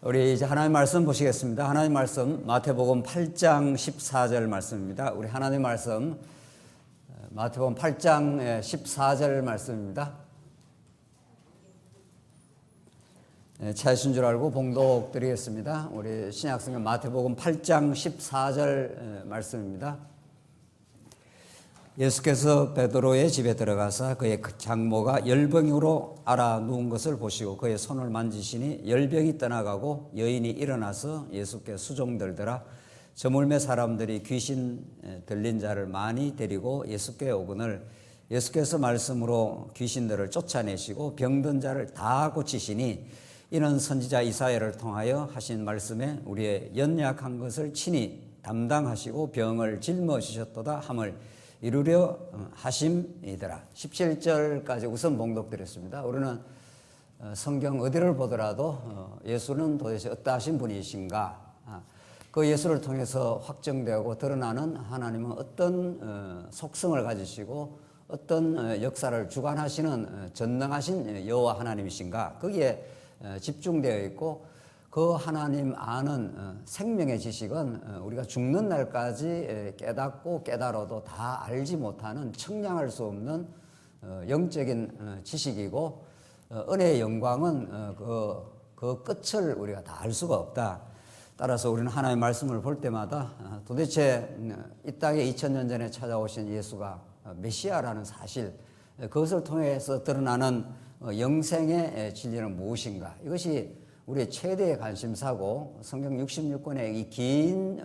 우리 이제 하나님 말씀 보시겠습니다. 하나님 말씀 마태복음 8장 14절 말씀입니다. 우리 하나님 말씀 마태복음 8장 14절 말씀입니다. 찾으신 줄 알고 봉독 드리겠습니다. 우리 신약성경 마태복음 8장 14절 말씀입니다. 예수께서 베드로의 집에 들어가사 그의 장모가 열병으로 앓아 누운 것을 보시고 그의 손을 만지시니 열병이 떠나가고 여인이 일어나서 예수께 수종들더라. 저물매 사람들이 귀신 들린 자를 많이 데리고 예수께 오거늘 예수께서 말씀으로 귀신들을 쫓아내시고 병든 자를 다 고치시니 이는 선지자 이사야를 통하여 하신 말씀에 우리의 연약한 것을 친히 담당하시고 병을 짊어지셨도다 함을 이루려 하심이더라. 17절까지 우선 봉독드렸습니다. 우리는 성경 어디를 보더라도 예수는 도대체 어떠하신 분이신가, 그 예수를 통해서 확정되고 드러나는 하나님은 어떤 속성을 가지시고 어떤 역사를 주관하시는 전능하신 여호와 하나님이신가, 거기에 집중되어 있고, 그 하나님 아는 생명의 지식은 우리가 죽는 날까지 깨닫고 깨달아도 다 알지 못하는 청량할 수 없는 영적인 지식이고, 은혜의 영광은 그 끝을 우리가 다 알 수가 없다. 따라서 우리는 하나님의 말씀을 볼 때마다 도대체 이 땅에 2000년 전에 찾아오신 예수가 메시아라는 사실, 그것을 통해서 드러나는 영생의 진리는 무엇인가, 이것이 우리의 최대의 관심사고, 성경 66권의 이 긴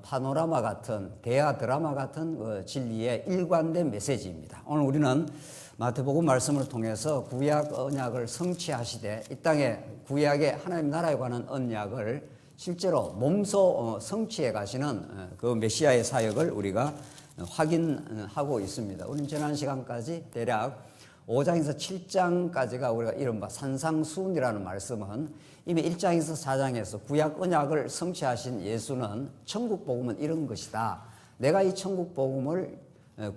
파노라마 같은, 대화 드라마 같은 그 진리의 일관된 메시지입니다. 오늘 우리는 마태복음 말씀을 통해서 구약 언약을 성취하시되 이 땅에 구약의 하나님 나라에 관한 언약을 실제로 몸소 성취해 가시는 그 메시아의 사역을 우리가 확인하고 있습니다. 우리는 지난 시간까지 대략 5장에서 7장까지가 우리가 이른바 산상수훈이라는 말씀은, 이미 1장에서 4장에서 구약 언약을 성취하신 예수는 천국 복음은 이런 것이다. 내가 이 천국 복음을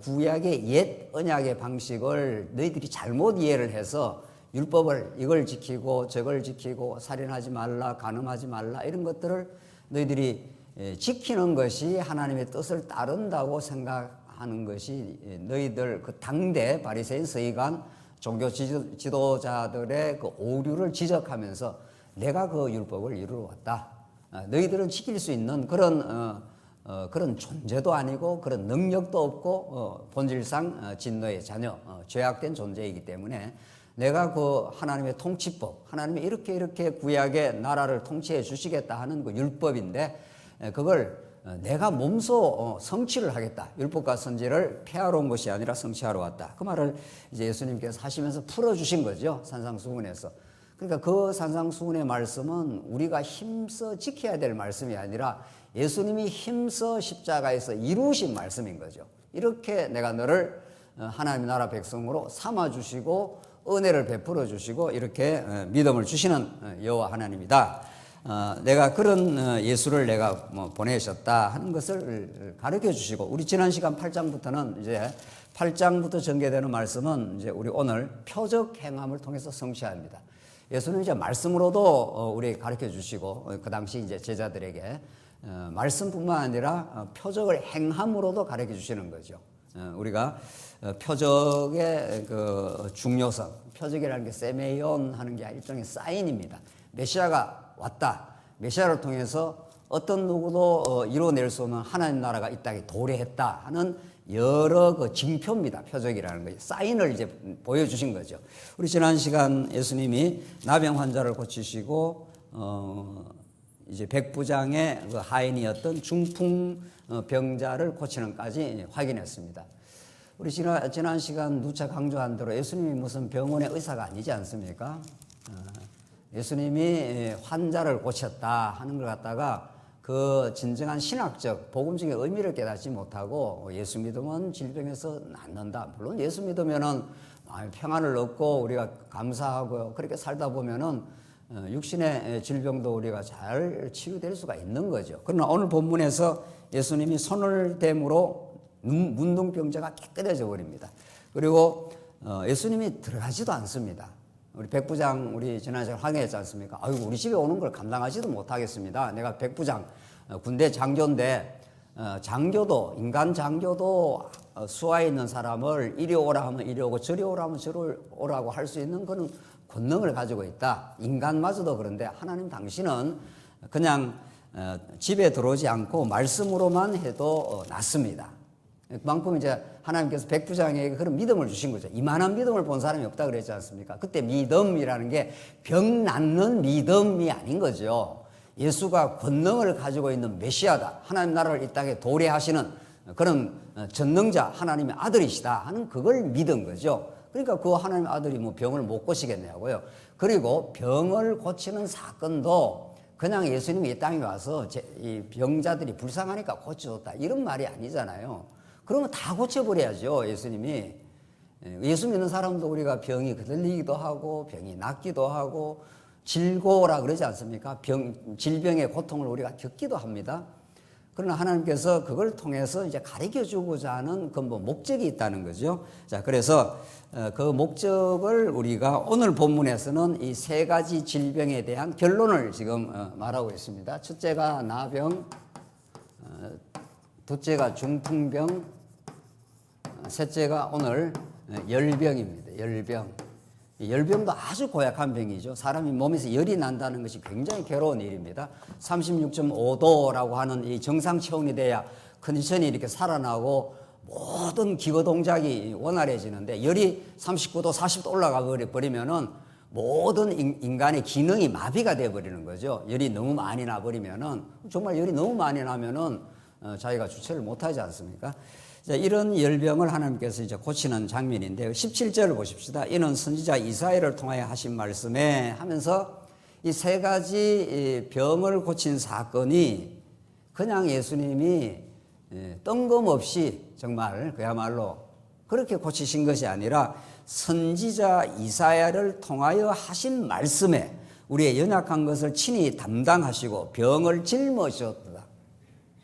구약의 옛 언약의 방식을 너희들이 잘못 이해를 해서 율법을 이걸 지키고 저걸 지키고 살인하지 말라, 간음하지 말라, 이런 것들을 너희들이 지키는 것이 하나님의 뜻을 따른다고 하는 것이 너희들 그 당대 바리새인 서기관 종교 지도자들의 그 오류를 지적하면서 내가 그 율법을 이루러 왔다. 너희들은 지킬 수 있는 그런 존재도 아니고 그런 능력도 없고 본질상 진노의 자녀, 죄악된 존재이기 때문에 내가 그 하나님의 통치법, 하나님이 이렇게 구약의 나라를 통치해 주시겠다 하는 그 율법인데, 그걸 내가 몸소 성취를 하겠다. 율법과 선지를 폐하러 온 것이 아니라 성취하러 왔다. 그 말을 이제 예수님께서 하시면서 풀어주신 거죠. 산상수훈에서. 그러니까 그 산상수훈의 말씀은 우리가 힘써 지켜야 될 말씀이 아니라 예수님이 힘써 십자가에서 이루신 말씀인 거죠. 이렇게 내가 너를 하나님의 나라 백성으로 삼아주시고 은혜를 베풀어 주시고 이렇게 믿음을 주시는 여호와 하나님이다. 내가 그런 예수를 내가 보내셨다 하는 것을 가르쳐 주시고, 우리 지난 시간 8장부터는 이제 8장부터 전개되는 말씀은 이제 우리 오늘 표적 행함을 통해서 성취합니다. 예수는 이제 말씀으로도 우리 가르쳐 주시고, 그 당시 이제 제자들에게 말씀뿐만 아니라 표적을 행함으로도 가르쳐 주시는 거죠. 우리가 표적의 그 중요성, 표적이라는 게 세메이온 하는 게 일종의 사인입니다. 메시아가 왔다. 메시아를 통해서 어떤 누구도 이루어낼 수 없는 하나님 나라가 이 땅에 도래했다 하는 여러 그 징표입니다. 표적이라는 거, 사인을 이제 보여주신 거죠. 우리 지난 시간 예수님이 나병 환자를 고치시고 이제 백부장의 그 하인이었던 중풍 병자를 고치는까지 확인했습니다. 우리 지난 시간 누차 강조한 대로 예수님이 무슨 병원의 의사가 아니지 않습니까? 예수님이 환자를 고쳤다 하는 걸 갖다가 그 진정한 신학적 복음적인 의미를 깨닫지 못하고 예수 믿으면 질병에서 낫는다. 물론 예수 믿으면은 평안을 얻고 우리가 감사하고 그렇게 살다 보면은 육신의 질병도 우리가 잘 치유될 수가 있는 거죠. 그러나 오늘 본문에서 예수님이 손을 댐으로 문둥병자가 깨끗해져 버립니다. 그리고 예수님이 들어가지도 않습니다. 우리 백부장 우리 지난주에 확인했지 않습니까? 아이고 우리 집에 오는 걸 감당하지도 못하겠습니다. 내가 백부장 군대 장교인데 장교도 인간 장교도 수하에 있는 사람을 이리 오라 하면 이리 오고 저리 오라 하면 저리 오라고 할 수 있는 그런 권능을 가지고 있다. 인간마저도 그런데 하나님 당신은 그냥 집에 들어오지 않고 말씀으로만 해도 낫습니다. 그만큼 이제 하나님께서 백부장에게 그런 믿음을 주신 거죠. 이만한 믿음을 본 사람이 없다 그랬지 않습니까? 그때 믿음이라는 게 병 낫는 믿음이 아닌 거죠. 예수가 권능을 가지고 있는 메시아다. 하나님 나라를 이 땅에 도래하시는 그런 전능자 하나님의 아들이시다 하는 그걸 믿은 거죠. 그러니까 그 하나님의 아들이 뭐 병을 못 고치겠냐고요. 그리고 병을 고치는 사건도 그냥 예수님이 이 땅에 와서 이 병자들이 불쌍하니까 고쳐줬다 이런 말이 아니잖아요. 그러면 다 고쳐버려야죠. 예수님이. 예수 믿는 사람도 우리가 병이 거들리기도 하고 병이 낫기도 하고 질고라 그러지 않습니까? 질병의 고통을 우리가 겪기도 합니다. 그러나 하나님께서 그걸 통해서 이제 가르쳐 주고자 하는 그 뭐 목적이 있다는 거죠. 자, 그래서 그 목적을 우리가 오늘 본문에서는 이 세 가지 질병에 대한 결론을 지금 말하고 있습니다. 첫째가 나병, 둘째가 중풍병, 셋째가 오늘 열병입니다. 열병. 열병도 아주 고약한 병이죠. 사람이 몸에서 열이 난다는 것이 굉장히 괴로운 일입니다. 36.5도라고 하는 이 정상 체온이 돼야 컨디션이 이렇게 살아나고 모든 기거 동작이 원활해지는데 열이 39도, 40도 올라가 버리면은 모든 인간의 기능이 마비가 돼 버리는 거죠. 열이 너무 많이 나 버리면은 정말 열이 너무 많이 나면은 자기가 주체를 못 하지 않습니까? 자, 이런 열병을 하나님께서 이제 고치는 장면인데 17절을 보십시다. 이는 선지자 이사야를 통하여 하신 말씀에 하면서 이 세 가지 병을 고친 사건이 그냥 예수님이 뜬금없이 정말 그야말로 그렇게 고치신 것이 아니라 선지자 이사야를 통하여 하신 말씀에 우리의 연약한 것을 친히 담당하시고 병을 짊어지셨다.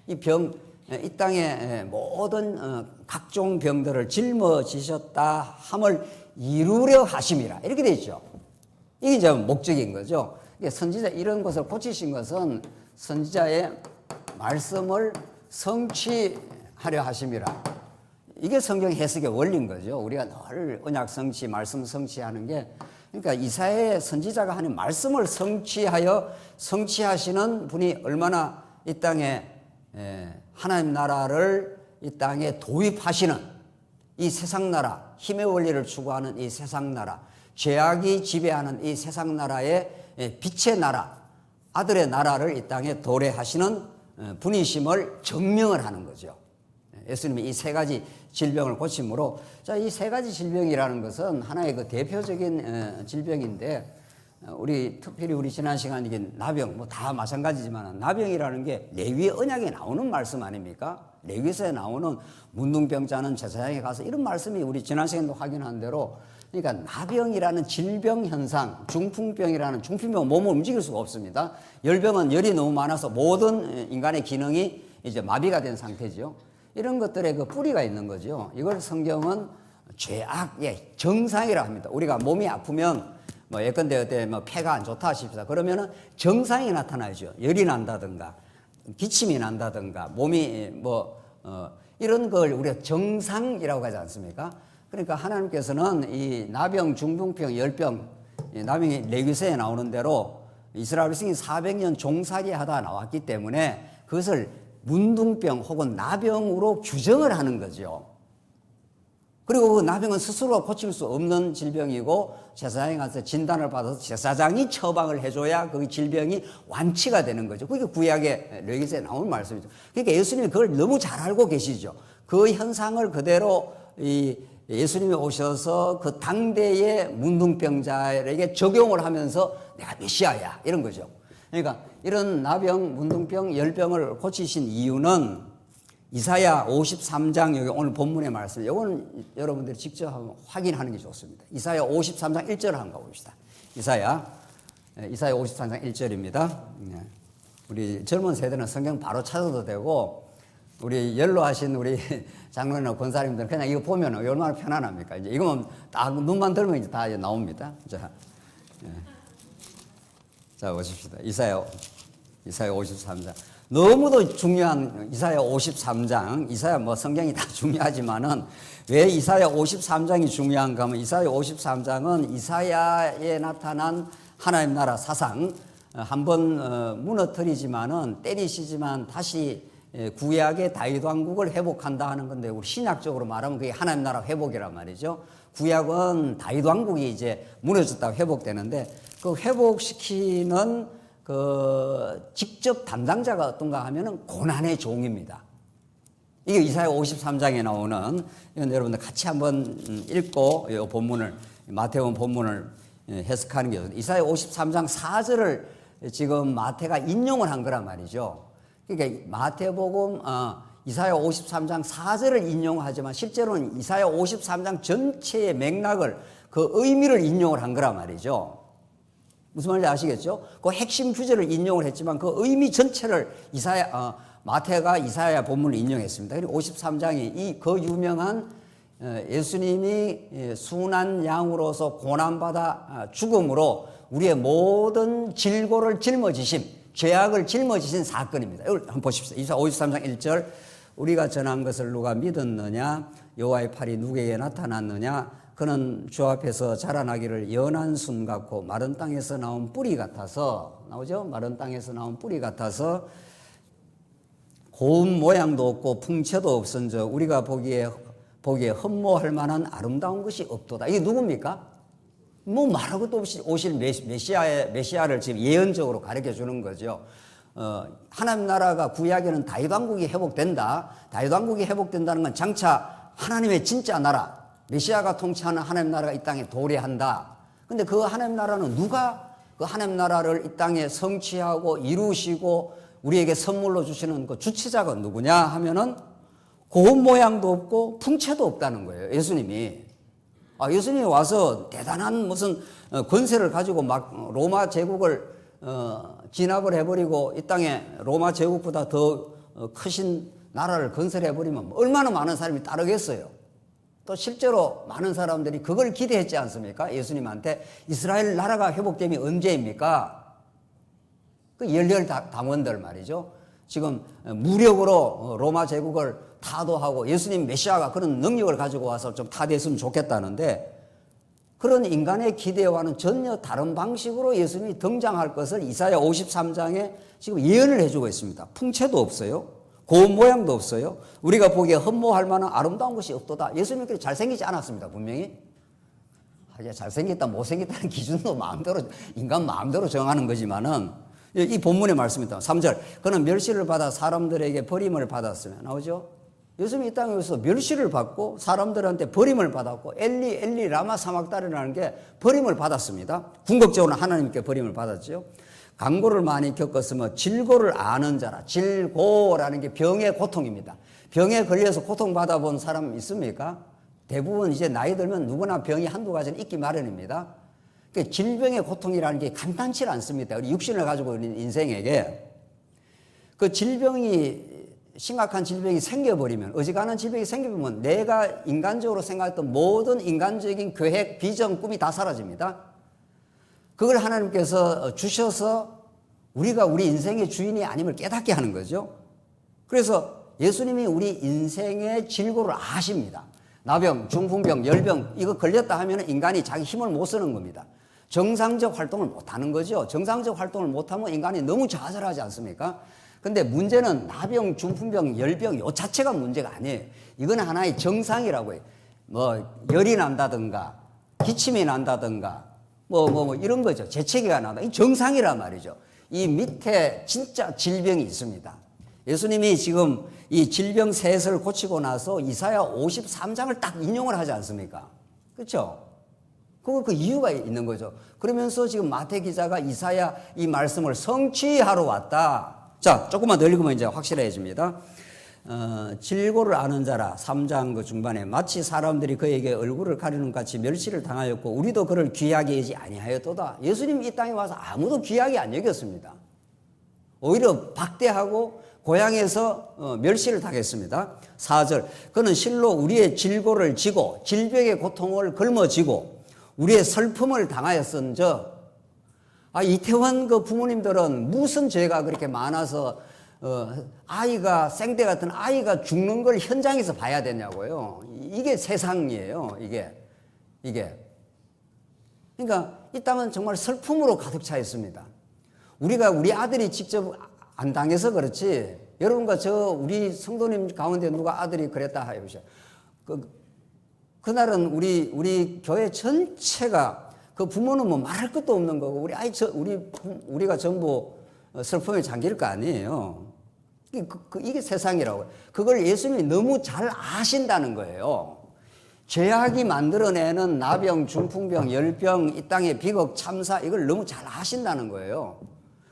이 땅의 모든 각종 병들을 짊어지셨다 함을 이루려 하심이라 이렇게 되어 있죠. 이게 이제 목적인 거죠. 선지자 이런 것을 고치신 것은 선지자의 말씀을 성취하려 하심이라. 이게 성경 해석의 원리인 거죠. 우리가 늘 언약 성취, 말씀 성취하는 게 그러니까 이사야의 선지자가 하는 말씀을 성취하시는 분이 얼마나 이 땅에 하나님 나라를 이 땅에 도입하시는 이 세상 나라, 힘의 원리를 추구하는 이 세상 나라, 죄악이 지배하는 이 세상 나라의 빛의 나라, 아들의 나라를 이 땅에 도래하시는 분이심을 증명을 하는 거죠. 예수님이 이 세 가지 질병을 고침으로, 자, 이 세 가지 질병이라는 것은 하나의 그 대표적인 질병인데, 특별히 우리 지난 시간 이게 나병, 뭐 다 마찬가지지만 나병이라는 게 레위 언약에 나오는 말씀 아닙니까? 레위서에 나오는 문둥병자는 제사장에 가서 이런 말씀이 우리 지난 시간도 확인한 대로, 그러니까 나병이라는 질병 현상, 중풍병이라는 중풍병은 몸을 움직일 수가 없습니다. 열병은 열이 너무 많아서 모든 인간의 기능이 이제 마비가 된 상태죠. 이런 것들의 그 뿌리가 있는 거죠. 이걸 성경은 죄악의 정상이라고 합니다. 우리가 몸이 아프면 뭐 예컨대 어때 뭐 폐가 안 좋다 하십시다. 그러면은 정상이 나타나죠. 열이 난다든가 기침이 난다든가 몸이 이런 걸 우리가 정상이라고 하지 않습니까? 그러니까 하나님께서는 이 나병, 중풍병, 열병, 나병이 레위서에 나오는 대로 이스라엘 백성이 400년 종살이 하다 나왔기 때문에 그것을 문둥병 혹은 나병으로 규정을 하는 거죠. 그리고 그 나병은 스스로 고칠 수 없는 질병이고 제사장에 가서 진단을 받아서 제사장이 처방을 해줘야 그 질병이 완치가 되는 거죠. 그게 구약의 레위기서에 나오는 말씀이죠. 그러니까 예수님이 그걸 너무 잘 알고 계시죠. 그 현상을 그대로 예수님이 오셔서 그 당대의 문둥병자에게 적용을 하면서 내가 메시아야 이런 거죠. 그러니까 이런 나병, 문둥병, 열병을 고치신 이유는 이사야 53장 여기 오늘 본문의 말씀, 이거는 여러분들이 직접 한번 확인하는 게 좋습니다. 이사야 53장 1절을 한번 가봅시다. 이사야 53장 1절입니다. 우리 젊은 세대는 성경 바로 찾아도 되고 우리 연로하신 우리 장로나 권사님들은 그냥 이거 보면 얼마나 편안합니까? 이제 이거만 딱 눈만 들면 이제 다 나옵니다. 자, 자, 보십시다. 이사야 53장. 너무도 중요한 이사야 53장. 이사야 뭐 성경이 다 중요하지만은 왜 이사야 53장이 중요한가 하면 이사야 53장은 이사야에 나타난 하나님 나라 사상 한번 무너뜨리지만은 때리시지만 다시 구약의 다윗 왕국을 회복한다 하는 건데 우리 신약적으로 말하면 그게 하나님 나라 회복이란 말이죠. 구약은 다윗 왕국이 이제 무너졌다가 회복되는데 그 회복시키는 그 직접 담당자가 어떤가 하면은 고난의 종입니다. 이게 이사야 53장에 나오는 이건 여러분들 같이 한번 읽고 이 본문을 마태복음 본문을 해석하는 게 이사야 53장 4절을 지금 마태가 인용을 한 거란 말이죠. 그러니까 마태복음 이사야 53장 4절을 인용하지만 실제로는 이사야 53장 전체의 맥락을 그 의미를 인용을 한 거란 말이죠. 무슨 말인지 아시겠죠? 그 핵심 주제를 인용을 했지만 그 의미 전체를 마태가 이사야 본문을 인용했습니다. 그리고 53장이 그 유명한 예수님이 순한 양으로서 고난받아 죽음으로 우리의 모든 질고를 짊어지심, 죄악을 짊어지신 사건입니다. 이걸 한번 보십시오. 이사야 53장 1절 우리가 전한 것을 누가 믿었느냐? 여호와의 팔이 누구에게 나타났느냐? 그는 주 앞에서 자라나기를 연한 순 같고 마른 땅에서 나온 뿌리 같아서 나오죠? 마른 땅에서 나온 뿌리 같아서 고운 모양도 없고 풍채도 없은즉 우리가 보기에 흠모할 만한 아름다운 것이 없도다. 이게 누굽니까? 뭐 말할 것도 없이 오실 메시아를 지금 예언적으로 가르쳐 주는 거죠. 하나님 나라가 구약에는 다윗 왕국이 회복된다. 다윗 왕국이 회복된다는 건 장차 하나님의 진짜 나라, 메시아가 통치하는 하나님 나라가 이 땅에 도래한다. 근데 그 하나님 나라는 누가 그 하나님 나라를 이 땅에 성취하고 이루시고 우리에게 선물로 주시는 그 주체자가 누구냐 하면은 고운 모양도 없고 풍채도 없다는 거예요. 예수님이. 예수님이 와서 대단한 무슨 권세를 가지고 막 로마 제국을 진압을 해버리고 이 땅에 로마 제국보다 더 크신 나라를 건설해버리면 얼마나 많은 사람이 따르겠어요. 또 실제로 많은 사람들이 그걸 기대했지 않습니까? 예수님한테 이스라엘 나라가 회복됨이 언제입니까? 그 열렬 당원들 말이죠. 지금 무력으로 로마 제국을 타도하고 예수님 메시아가 그런 능력을 가지고 와서 좀 타도했으면 좋겠다는데 그런 인간의 기대와는 전혀 다른 방식으로 예수님이 등장할 것을 이사야 53장에 지금 예언을 해주고 있습니다. 풍채도 없어요. 고운 모양도 없어요. 우리가 보기에 흠모할 만한 아름다운 것이 없도다. 예수님은 그렇게 잘생기지 않았습니다. 분명히. 잘생겼다 못생겼다는 기준도 인간 마음대로 정하는 거지만은 이 본문의 말씀입니다. 3절 그는 멸시를 받아 사람들에게 버림을 받았으며 나오죠. 예수님이 이 땅에서 멸시를 받고 사람들한테 버림을 받았고 엘리 엘리 라마 사막다리라는 게 버림을 받았습니다. 궁극적으로 하나님께 버림을 받았죠. 강고를 많이 겪었으며 질고를 아는 자라. 질고라는 게 병의 고통입니다. 병에 걸려서 고통받아 본 사람 있습니까? 대부분 이제 나이 들면 누구나 병이 한두 가지는 있기 마련입니다. 그러니까 질병의 고통이라는 게 간단치 않습니다. 우리 육신을 가지고 있는 인생에게 그 질병이 심각한 질병이 생겨버리면 어지간한 질병이 생겨버리면 내가 인간적으로 생각했던 모든 인간적인 계획, 비전, 꿈이 다 사라집니다. 그걸 하나님께서 주셔서 우리가 우리 인생의 주인이 아님을 깨닫게 하는 거죠. 그래서 예수님이 우리 인생의 질고를 아십니다. 나병, 중풍병, 열병 이거 걸렸다 하면 인간이 자기 힘을 못 쓰는 겁니다. 정상적 활동을 못 하는 거죠. 정상적 활동을 못하면 인간이 너무 좌절하지 않습니까? 근데 문제는 나병, 중풍병, 열병 요 자체가 문제가 아니에요. 이건 하나의 정상이라고 해요. 뭐 열이 난다든가 기침이 난다든가 뭐 이런 거죠. 재채기가 나다. 이 정상이란 말이죠. 이 밑에 진짜 질병이 있습니다. 예수님이 지금 이 질병 셋을 고치고 나서 이사야 53장을 딱 인용을 하지 않습니까? 그렇죠? 그 이유가 있는 거죠. 그러면서 지금 마태 기자가 이사야 이 말씀을 성취하러 왔다. 자, 조금만 더 읽으면 이제 확실해집니다. 질고를 아는 자라 3장 그 중반에 마치 사람들이 그에게 얼굴을 가리는 같이 멸시를 당하였고 우리도 그를 귀하게 여기지 아니하였도다. 예수님 이 땅에 와서 아무도 귀하게 안 여겼습니다. 오히려 박대하고 고향에서 멸시를 당했습니다. 4절 그는 실로 우리의 질고를 지고 질병의 고통을 걸머지고 우리의 슬픔을 당하였은저 이태원 그 부모님들은 무슨 죄가 그렇게 많아서 아이가 생떼 같은 아이가 죽는 걸 현장에서 봐야 되냐고요. 이게 세상이에요. 이게. 그러니까 이 땅은 정말 슬픔으로 가득 차 있습니다. 우리 아들이 직접 안 당해서 그렇지. 여러분과 우리 성도님 가운데 누가 아들이 그랬다 해보세요. 그날은 우리 교회 전체가 그 부모는 뭐 말할 것도 없는 거고 우리가 전부 슬픔에 잠길 거 아니에요. 이게 세상이라고요. 그걸 예수님이 너무 잘 아신다는 거예요. 죄악이 만들어내는 나병, 중풍병, 열병, 이 땅의 비극, 참사 이걸 너무 잘 아신다는 거예요.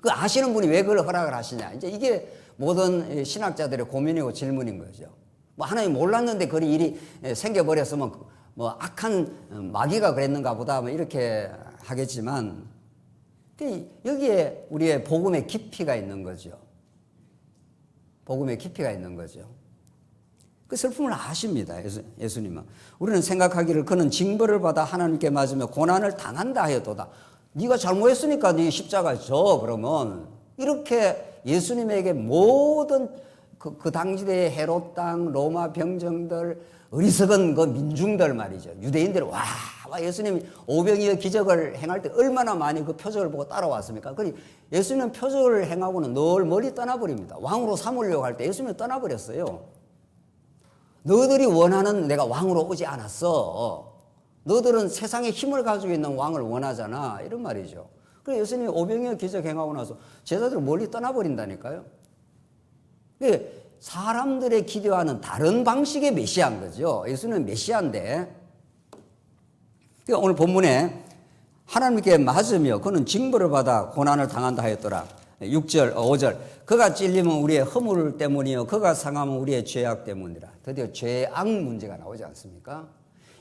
그 아시는 분이 왜 그걸 허락을 하시냐. 이제 이게 모든 신학자들의 고민이고 질문인 거죠. 뭐 하나님 몰랐는데 그런 일이 생겨버렸으면 뭐 악한 마귀가 그랬는가 보다 뭐 이렇게 하겠지만 여기에 우리의 복음의 깊이가 있는 거죠. 복음의 깊이가 있는 거죠. 그 슬픔을 아십니다. 예수님은. 우리는 생각하기를 그는 징벌을 받아 하나님께 맞으며 고난을 당한다 하여도다. 네가 잘못했으니까 네 십자가 져. 그러면 이렇게 예수님에게 모든 그 당시대의 헤롯 땅, 로마 병정들, 어리석은 그 민중들 말이죠. 유대인들 와 예수님이 오병이어 기적을 행할 때 얼마나 많이 그 표적을 보고 따라왔습니까? 그리고 예수님은 표적을 행하고는 늘 멀리 떠나버립니다. 왕으로 삼으려고 할 때 예수님은 떠나버렸어요. 너희들이 원하는 내가 왕으로 오지 않았어. 너희들은 세상에 힘을 가지고 있는 왕을 원하잖아. 이런 말이죠. 그래서 예수님이 오병이어 기적 행하고 나서 제자들을 멀리 떠나버린다니까요. 사람들의 기대와는 다른 방식의 메시아인 거죠. 예수님은 메시아인데 오늘 본문에 하나님께 맞으며 그는 징벌을 받아 고난을 당한다 하였더라. 6절, 5절. 그가 찔리면 우리의 허물 때문이요. 그가 상하면 우리의 죄악 때문이라. 드디어 죄악 문제가 나오지 않습니까?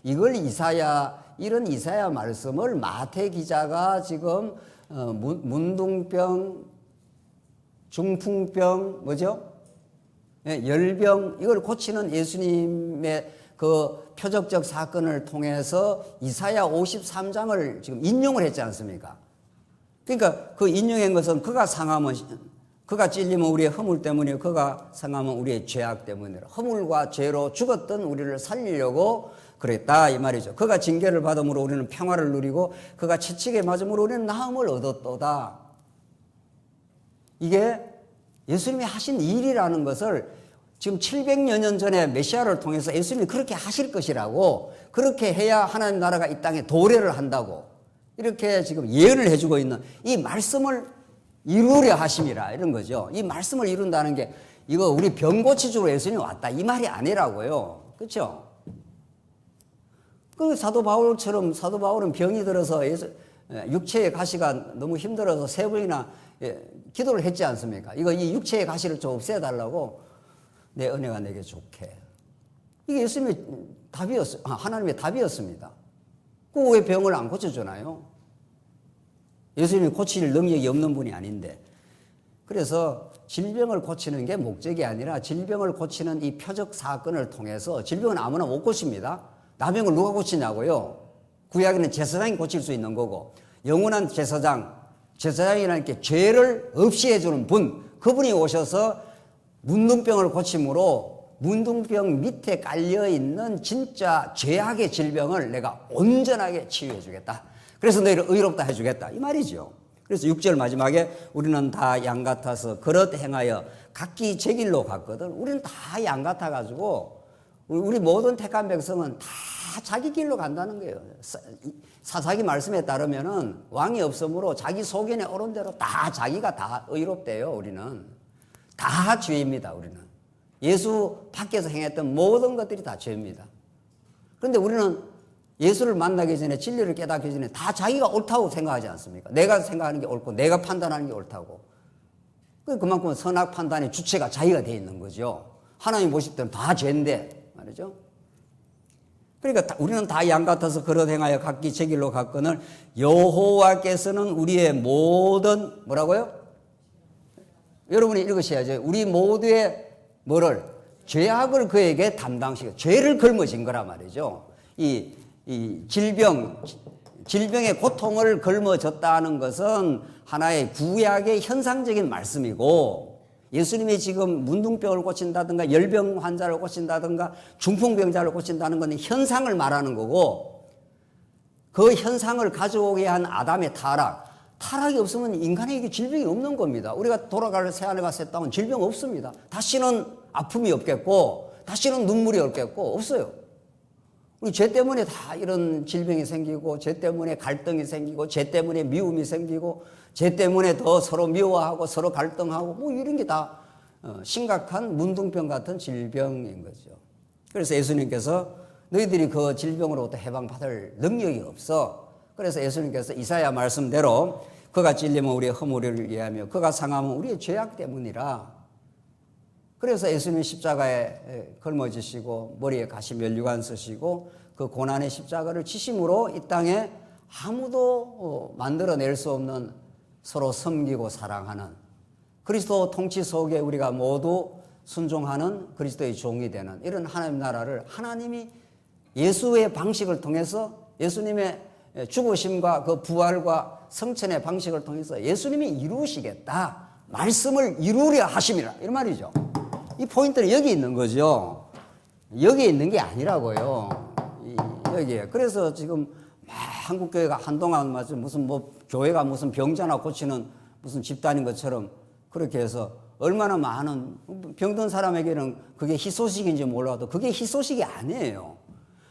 이런 이사야 말씀을 마태 기자가 지금 문둥병, 중풍병, 뭐죠? 열병, 이걸 고치는 예수님의 그 표적적 사건을 통해서 이사야 53장을 지금 인용을 했지 않습니까? 그러니까 그 인용한 것은 그가 찔리면 우리의 허물 때문이요. 그가 상하면 우리의 죄악 때문이라. 허물과 죄로 죽었던 우리를 살리려고 그랬다 이 말이죠. 그가 징계를 받음으로 우리는 평화를 누리고 그가 채찍에 맞음으로 우리는 나음을 얻었도다. 이게 예수님이 하신 일이라는 것을 지금 700여 년 전에 메시아를 통해서 예수님이 그렇게 하실 것이라고, 그렇게 해야 하나님 나라가 이 땅에 도래를 한다고 이렇게 지금 예언을 해주고 있는 이 말씀을 이루려 하심이라 이런 거죠. 이 말씀을 이룬다는 게 이거 우리 병 고치주로 예수님이 왔다 이 말이 아니라고요. 그렇죠? 그 사도 바울은 병이 들어서 육체의 가시가 너무 힘들어서 3번이나 기도를 했지 않습니까? 이 육체의 가시를 좀 없애달라고, 내 은혜가 내게 좋게. 이게 예수님의 답이었어요. 하나님의 답이었습니다. 그 왜 병을 안 고쳐주나요? 예수님이 고칠 능력이 없는 분이 아닌데. 그래서 질병을 고치는 게 목적이 아니라 질병을 고치는 이 표적 사건을 통해서, 질병은 아무나 못 고칩니다. 나병을 누가 고치냐고요? 구약에는 제사장이 고칠 수 있는 거고, 영원한 제사장이라는 게 죄를 없이 해주는 분, 그분이 오셔서 문둥병을 고침으로 문둥병 밑에 깔려있는 진짜 죄악의 질병을 내가 온전하게 치유해 주겠다. 그래서 너희를 의롭다 해주겠다 이 말이죠. 그래서 6절 마지막에 우리는 다 양 같아서 그릇 행하여 각기 제 길로 갔거든. 우리는 다 양 같아가지고 우리 모든 택한 백성은 다 자기 길로 간다는 거예요. 사사기 말씀에 따르면은 왕이 없으므로 자기 소견에 오른 대로 다 자기가 다 의롭대요. 우리는 다 죄입니다. 우리는 예수 밖에서 행했던 모든 것들이 다 죄입니다. 그런데 우리는 예수를 만나기 전에, 진리를 깨닫기 전에 다 자기가 옳다고 생각하지 않습니까? 내가 생각하는 게 옳고 내가 판단하는 게 옳다고. 그만큼 선악 판단의 주체가 자기가 되어 있는 거죠. 하나님 보실 때는 다 죄인데 말이죠. 그러니까 우리는 다 양 같아서 그릇 행하여 각기 제 길로 갔거늘 여호와께서는 우리의 모든, 뭐라고요? 여러분이 읽으셔야죠. 우리 모두의 뭐를? 죄악을 그에게 담당시켜, 죄를 걸머진 거란 말이죠. 이 질병, 질병의 고통을 걸머졌다는 것은 하나의 구약의 현상적인 말씀이고, 예수님이 지금 문둥병을 고친다든가 열병 환자를 고친다든가 중풍병자를 고친다는 건 현상을 말하는 거고, 그 현상을 가져오게 한 아담의 타락이 없으면 인간에게 질병이 없는 겁니다. 우리가 돌아갈 새하늘과 새 땅은 질병 없습니다. 다시는 아픔이 없겠고, 다시는 눈물이 없겠고, 없어요. 우리 죄 때문에 다 이런 질병이 생기고, 죄 때문에 갈등이 생기고, 죄 때문에 미움이 생기고, 죄 때문에 더 서로 미워하고 서로 갈등하고, 뭐 이런 게 다 심각한 문둥병 같은 질병인 거죠. 그래서 예수님께서 너희들이 그 질병으로부터 해방받을 능력이 없어. 그래서 예수님께서 이사야 말씀대로 그가 찔리면 우리의 허물을 위하며 그가 상하면 우리의 죄악 때문이라. 그래서 예수님 십자가에 걸머지시고 머리에 가시 면류관 쓰시고 그 고난의 십자가를 지심으로 이 땅에 아무도 만들어낼 수 없는 서로 섬기고 사랑하는 그리스도 통치 속에 우리가 모두 순종하는 그리스도의 종이 되는 이런 하나님 나라를 하나님이 예수의 방식을 통해서, 예수님의 죽으심과 그 부활과 성천의 방식을 통해서 예수님이 이루시겠다, 말씀을 이루려 하심이라, 이런 말이죠. 이 포인트는 여기 있는 거죠. 여기에 있는 게 아니라고요. 여기에. 그래서 지금 막 한국교회가 한동안 무슨 뭐 교회가 무슨 병자나 고치는 무슨 집단인 것처럼 그렇게 해서 얼마나 많은 병든 사람에게는 그게 희소식인지 몰라도 그게 희소식이 아니에요.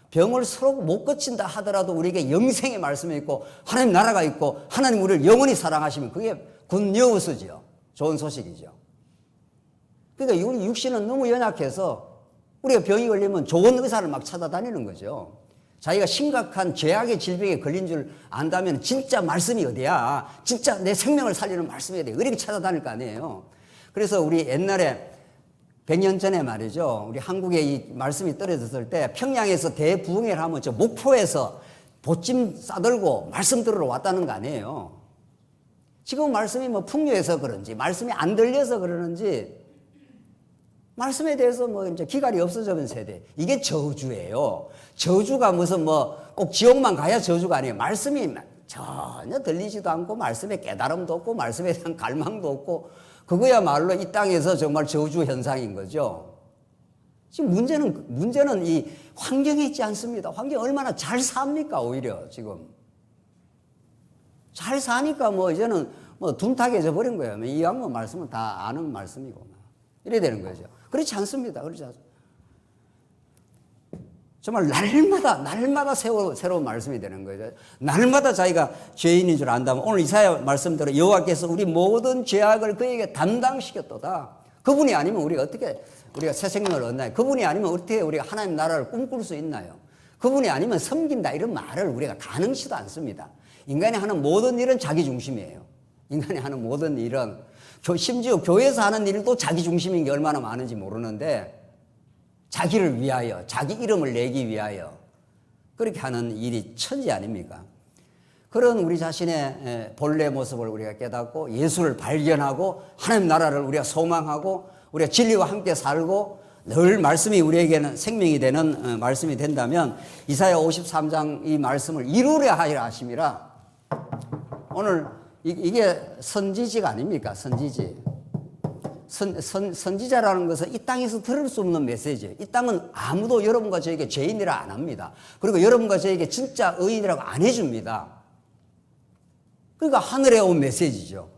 병을 서로 못 고친다 하더라도 우리에게 영생의 말씀이 있고 하나님 나라가 있고 하나님 우리를 영원히 사랑하시면 그게 굿뉴스죠. 좋은 소식이죠. 그러니까 우리 육신은 너무 연약해서 우리가 병이 걸리면 좋은 의사를 막 찾아다니는 거죠. 자기가 심각한 죄악의 질병에 걸린 줄 안다면 진짜 말씀이 어디야? 진짜 내 생명을 살리는 말씀이 어디야? 이렇게 찾아다닐 거 아니에요. 그래서 우리 옛날에 100년 전에 말이죠. 우리 한국에 이 말씀이 떨어졌을 때 평양에서 대부흥회를 하면 저 목포에서 보찜 싸들고 말씀 들으러 왔다는 거 아니에요. 지금 말씀이 뭐 풍요해서 그런지 말씀이 안 들려서 그러는지 말씀에 대해서 뭐 이제 기갈이 없어져본 세대. 이게 저주예요. 저주가 무슨 뭐 꼭 지옥만 가야 저주가 아니에요. 말씀이 전혀 들리지도 않고 말씀에 깨달음도 없고 말씀에 대한 갈망도 없고 그거야말로 이 땅에서 정말 저주 현상인 거죠. 지금 문제는 이 환경에 있지 않습니다. 환경 얼마나 잘 삽니까, 오히려 지금. 잘 사니까 뭐 이제는 뭐 둔탁해져 버린 거예요. 이 양반 말씀은 다 아는 말씀이고. 이래 되는 거죠. 그렇지 않습니다. 그렇지 않습니다. 정말 날마다 새로운 말씀이 되는 거죠. 날마다 자기가 죄인인 줄 안다면 오늘 이사야 말씀대로 여호와께서 우리 모든 죄악을 그에게 담당시켰도다. 그분이 아니면 우리가 새 생명을 얻나요? 그분이 아니면 어떻게 우리가 하나님 나라를 꿈꿀 수 있나요? 그분이 아니면 섬긴다 이런 말을 우리가 가능치도 않습니다. 인간이 하는 모든 일은 자기 중심이에요. 인간이 하는 모든 일은 심지어 교회에서 하는 일도 자기 중심인 게 얼마나 많은지 모르는데 자기를 위하여, 자기 이름을 내기 위하여 그렇게 하는 일이 천지 아닙니까? 그런 우리 자신의 본래 모습을 우리가 깨닫고 예수를 발견하고 하나님 나라를 우리가 소망하고 우리가 진리와 함께 살고 늘 말씀이 우리에게는 생명이 되는 말씀이 된다면 이사야 53장 이 말씀을 이루려 하리라 하심이라. 오늘 이게 선지지가 아닙니까? 선지지. 선지자라는 것은 이 땅에서 들을 수 없는 메시지예요. 이 땅은 아무도 여러분과 저에게 죄인이라 안 합니다. 그리고 여러분과 저에게 진짜 의인이라고 안 해줍니다. 그러니까 하늘에 온 메시지죠.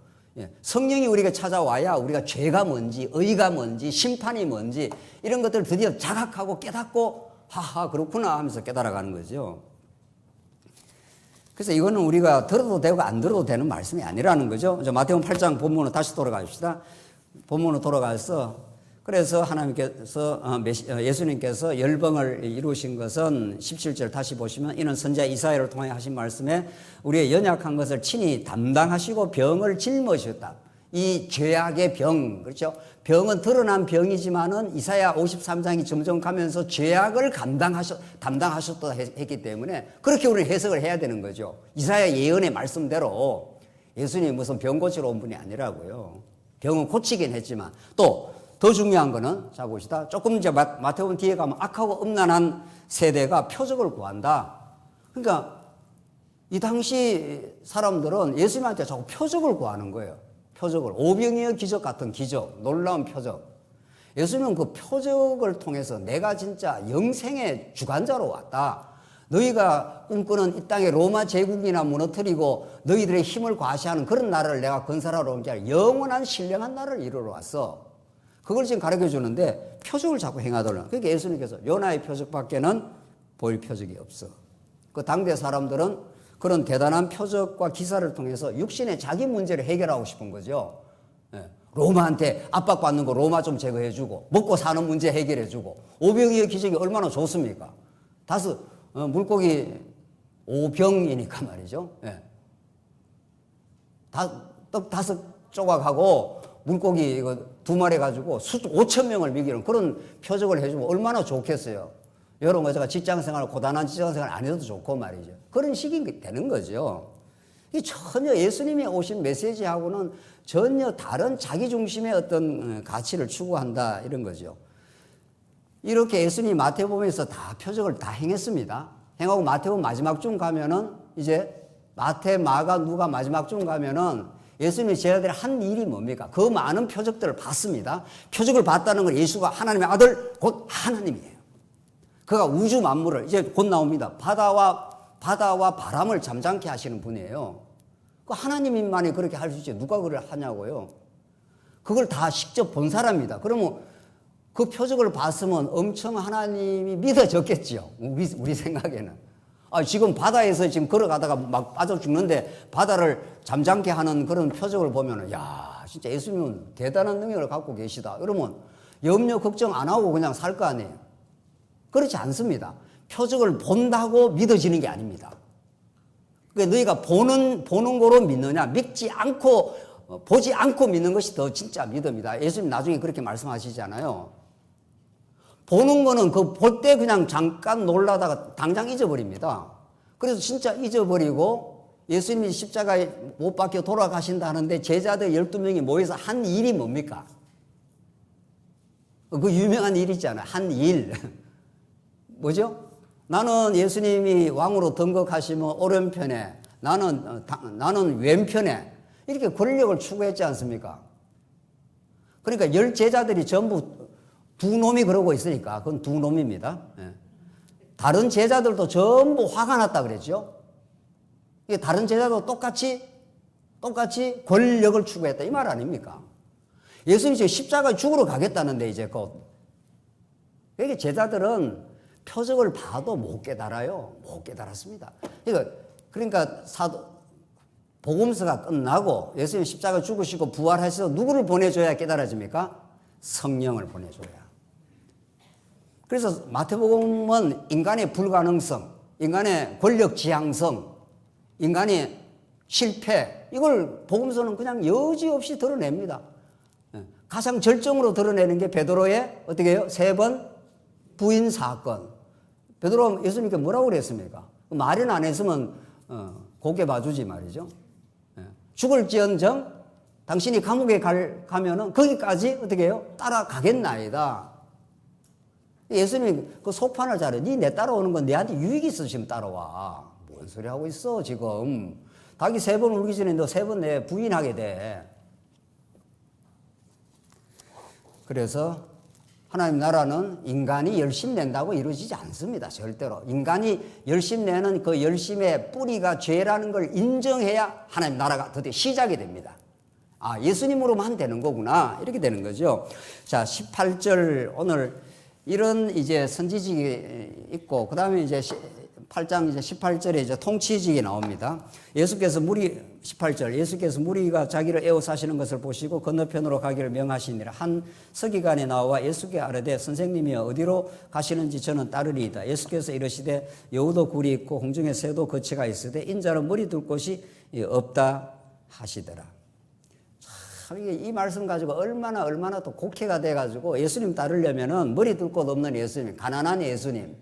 성령이 우리가 찾아와야 우리가 죄가 뭔지, 의가 뭔지, 심판이 뭔지 이런 것들을 드디어 자각하고 깨닫고 하하 그렇구나 하면서 깨달아가는 거죠. 그래서 이거는 우리가 들어도 되고 안 들어도 되는 말씀이 아니라는 거죠. 마태복음 8장 본문으로 다시 돌아가십시다. 본문으로 돌아가서 그래서 하나님께서 예수님께서 열방을 이루신 것은 17절 다시 보시면 이는 선지자 이사야를 통해 하신 말씀에 우리의 연약한 것을 친히 담당하시고 병을 짊어지셨다. 이 죄악의 병, 그렇죠? 병은 드러난 병이지만은 이사야 53장이 점점 가면서 죄악을 담당하셨다 했기 때문에 그렇게 우리는 해석을 해야 되는 거죠. 이사야 예언의 말씀대로 예수님이 무슨 병 고치러 온 분이 아니라고요. 병은 고치긴 했지만 또 더 중요한 거는 자 봅시다. 조금 이제 마태복음 뒤에 가면 악하고 음란한 세대가 표적을 구한다. 그러니까 이 당시 사람들은 예수님한테 자꾸 표적을 구하는 거예요. 표적을. 오병이어 기적 같은 기적, 놀라운 표적. 예수님은 그 표적을 통해서 내가 진짜 영생의 주관자로 왔다. 너희가 꿈꾸는 이 땅의 로마 제국이나 무너뜨리고 너희들의 힘을 과시하는 그런 나라를 내가 건설하러 온 게 아니라 영원한 신령한 나라를 이루러 왔어. 그걸 지금 가르쳐 주는데 표적을 자꾸 행하더라. 그러니까 예수님께서 요나의 표적밖에는 보일 표적이 없어. 그 당대 사람들은 그런 대단한 표적과 기사를 통해서 육신의 자기 문제를 해결하고 싶은 거죠. 로마한테 압박받는 거 로마 좀 제거해주고 먹고 사는 문제 해결해주고 오병이어 기적이 얼마나 좋습니까? 물고기 5병이니까 말이죠. 떡 5조각하고 물고기 이거 2마리 가지고 5,000명을 먹이는 그런 표적을 해주면 얼마나 좋겠어요. 여러분, 제가 직장생활, 고단한 직장생활 안 해도 좋고 말이죠. 그런 식이 되는 거죠. 이 전혀 예수님이 오신 메시지하고는 전혀 다른 자기 중심의 어떤 가치를 추구한다 이런 거죠. 이렇게 예수님이 마태복음에서 다 표적을 다 행했습니다. 행하고 마태복음 마지막 중 가면은 이제 마태, 마가, 누가 마지막 중 가면은 예수님의 제자들이 한 일이 뭡니까? 그 많은 표적들을 봤습니다. 표적을 봤다는 건 예수가 하나님의 아들 곧 하나님이에요. 그가 우주 만물을 이제 곧 나옵니다. 바다와 바람을 잠잠케 하시는 분이에요. 그 하나님만이 그렇게 할 수 있지 누가 그걸 하냐고요. 그걸 다 직접 본 사람입니다. 그러면 그 표적을 봤으면 엄청 하나님이 믿어졌겠죠. 우리 생각에는. 지금 바다에서 지금 걸어가다가 막 빠져 죽는데 바다를 잠잠케 하는 그런 표적을 보면은 야, 진짜 예수님은 대단한 능력을 갖고 계시다. 그러면 염려 걱정 안 하고 그냥 살 거 아니에요. 그렇지 않습니다. 표적을 본다고 믿어지는 게 아닙니다. 그러니까 너희가 보는 거로 믿느냐, 믿지 않고, 보지 않고 믿는 것이 더 진짜 믿음이다. 예수님 나중에 그렇게 말씀하시잖아요. 보는 거는 그 볼 때 그냥 잠깐 놀라다가 당장 잊어버립니다. 그래서 진짜 잊어버리고 예수님이 십자가에 못 박혀 돌아가신다 하는데 제자들 12명이 모여서 한 일이 뭡니까? 그 유명한 일 있잖아요. 한 일. 뭐죠? 나는 예수님이 왕으로 등극하시면 오른편에 나는 왼편에 이렇게 권력을 추구했지 않습니까? 그러니까 10제자들이 전부 두 놈이 그러고 있으니까 그건 두 놈입니다. 다른 제자들도 전부 화가 났다 그랬죠. 다른 제자도 똑같이 권력을 추구했다 이 말 아닙니까? 예수님이 지금 십자가에 죽으러 가겠다는데 이제 곧. 그러니까 제자들은 표적을 봐도 못 깨달아요. 못 깨달았습니다. 그러니까 복음서가 끝나고 예수님 십자가 죽으시고 부활하셔서 누구를 보내줘야 깨달아집니까? 성령을 보내줘야. 그래서 마태복음은 인간의 불가능성, 인간의 권력 지향성, 인간의 실패 이걸 복음서는 그냥 여지없이 드러냅니다. 가장 절정으로 드러내는 게 베드로의 어떻게 해요? 3번 부인 사건. 베드로가 예수님께 뭐라고 그랬습니까? 말은 안 했으면 고개 봐주지 말이죠. 죽을지언정 당신이 감옥에 가면은 거기까지 어떻게 해요? 따라가겠나이다. 예수님이 그 속판을 잘해. 네 따라오는 건 내한테 유익이 있으시면 따라와. 뭔 소리 하고 있어 지금. 닭이 3번 울기 전에 너 3번 내 부인하게 돼. 그래서 하나님 나라는 인간이 열심 낸다고 이루어지지 않습니다. 절대로. 인간이 열심 내는 그 열심의 뿌리가 죄라는 걸 인정해야 하나님 나라가 드디어 시작이 됩니다. 예수님으로만 되는 거구나. 이렇게 되는 거죠. 자, 18절 오늘 이런 이제 선지직이 있고, 그 다음에 이제 8장 이제 18절에 이제 통치직이 나옵니다. 18절, 예수께서 무리가 자기를 에워 사시는 것을 보시고 건너편으로 가기를 명하시니라. 한 서기관이 나와 예수께 아뢰되 선생님이여 어디로 가시는지 저는 따르리이다. 예수께서 이르시되 여우도 굴이 있고 공중에 새도 거치가 있으되 인자는 머리 둘 곳이 없다 하시더라. 이 말씀 가지고 얼마나 또 곡해가 돼가지고 예수님 따르려면은 머리 둘 곳 없는 예수님, 가난한 예수님,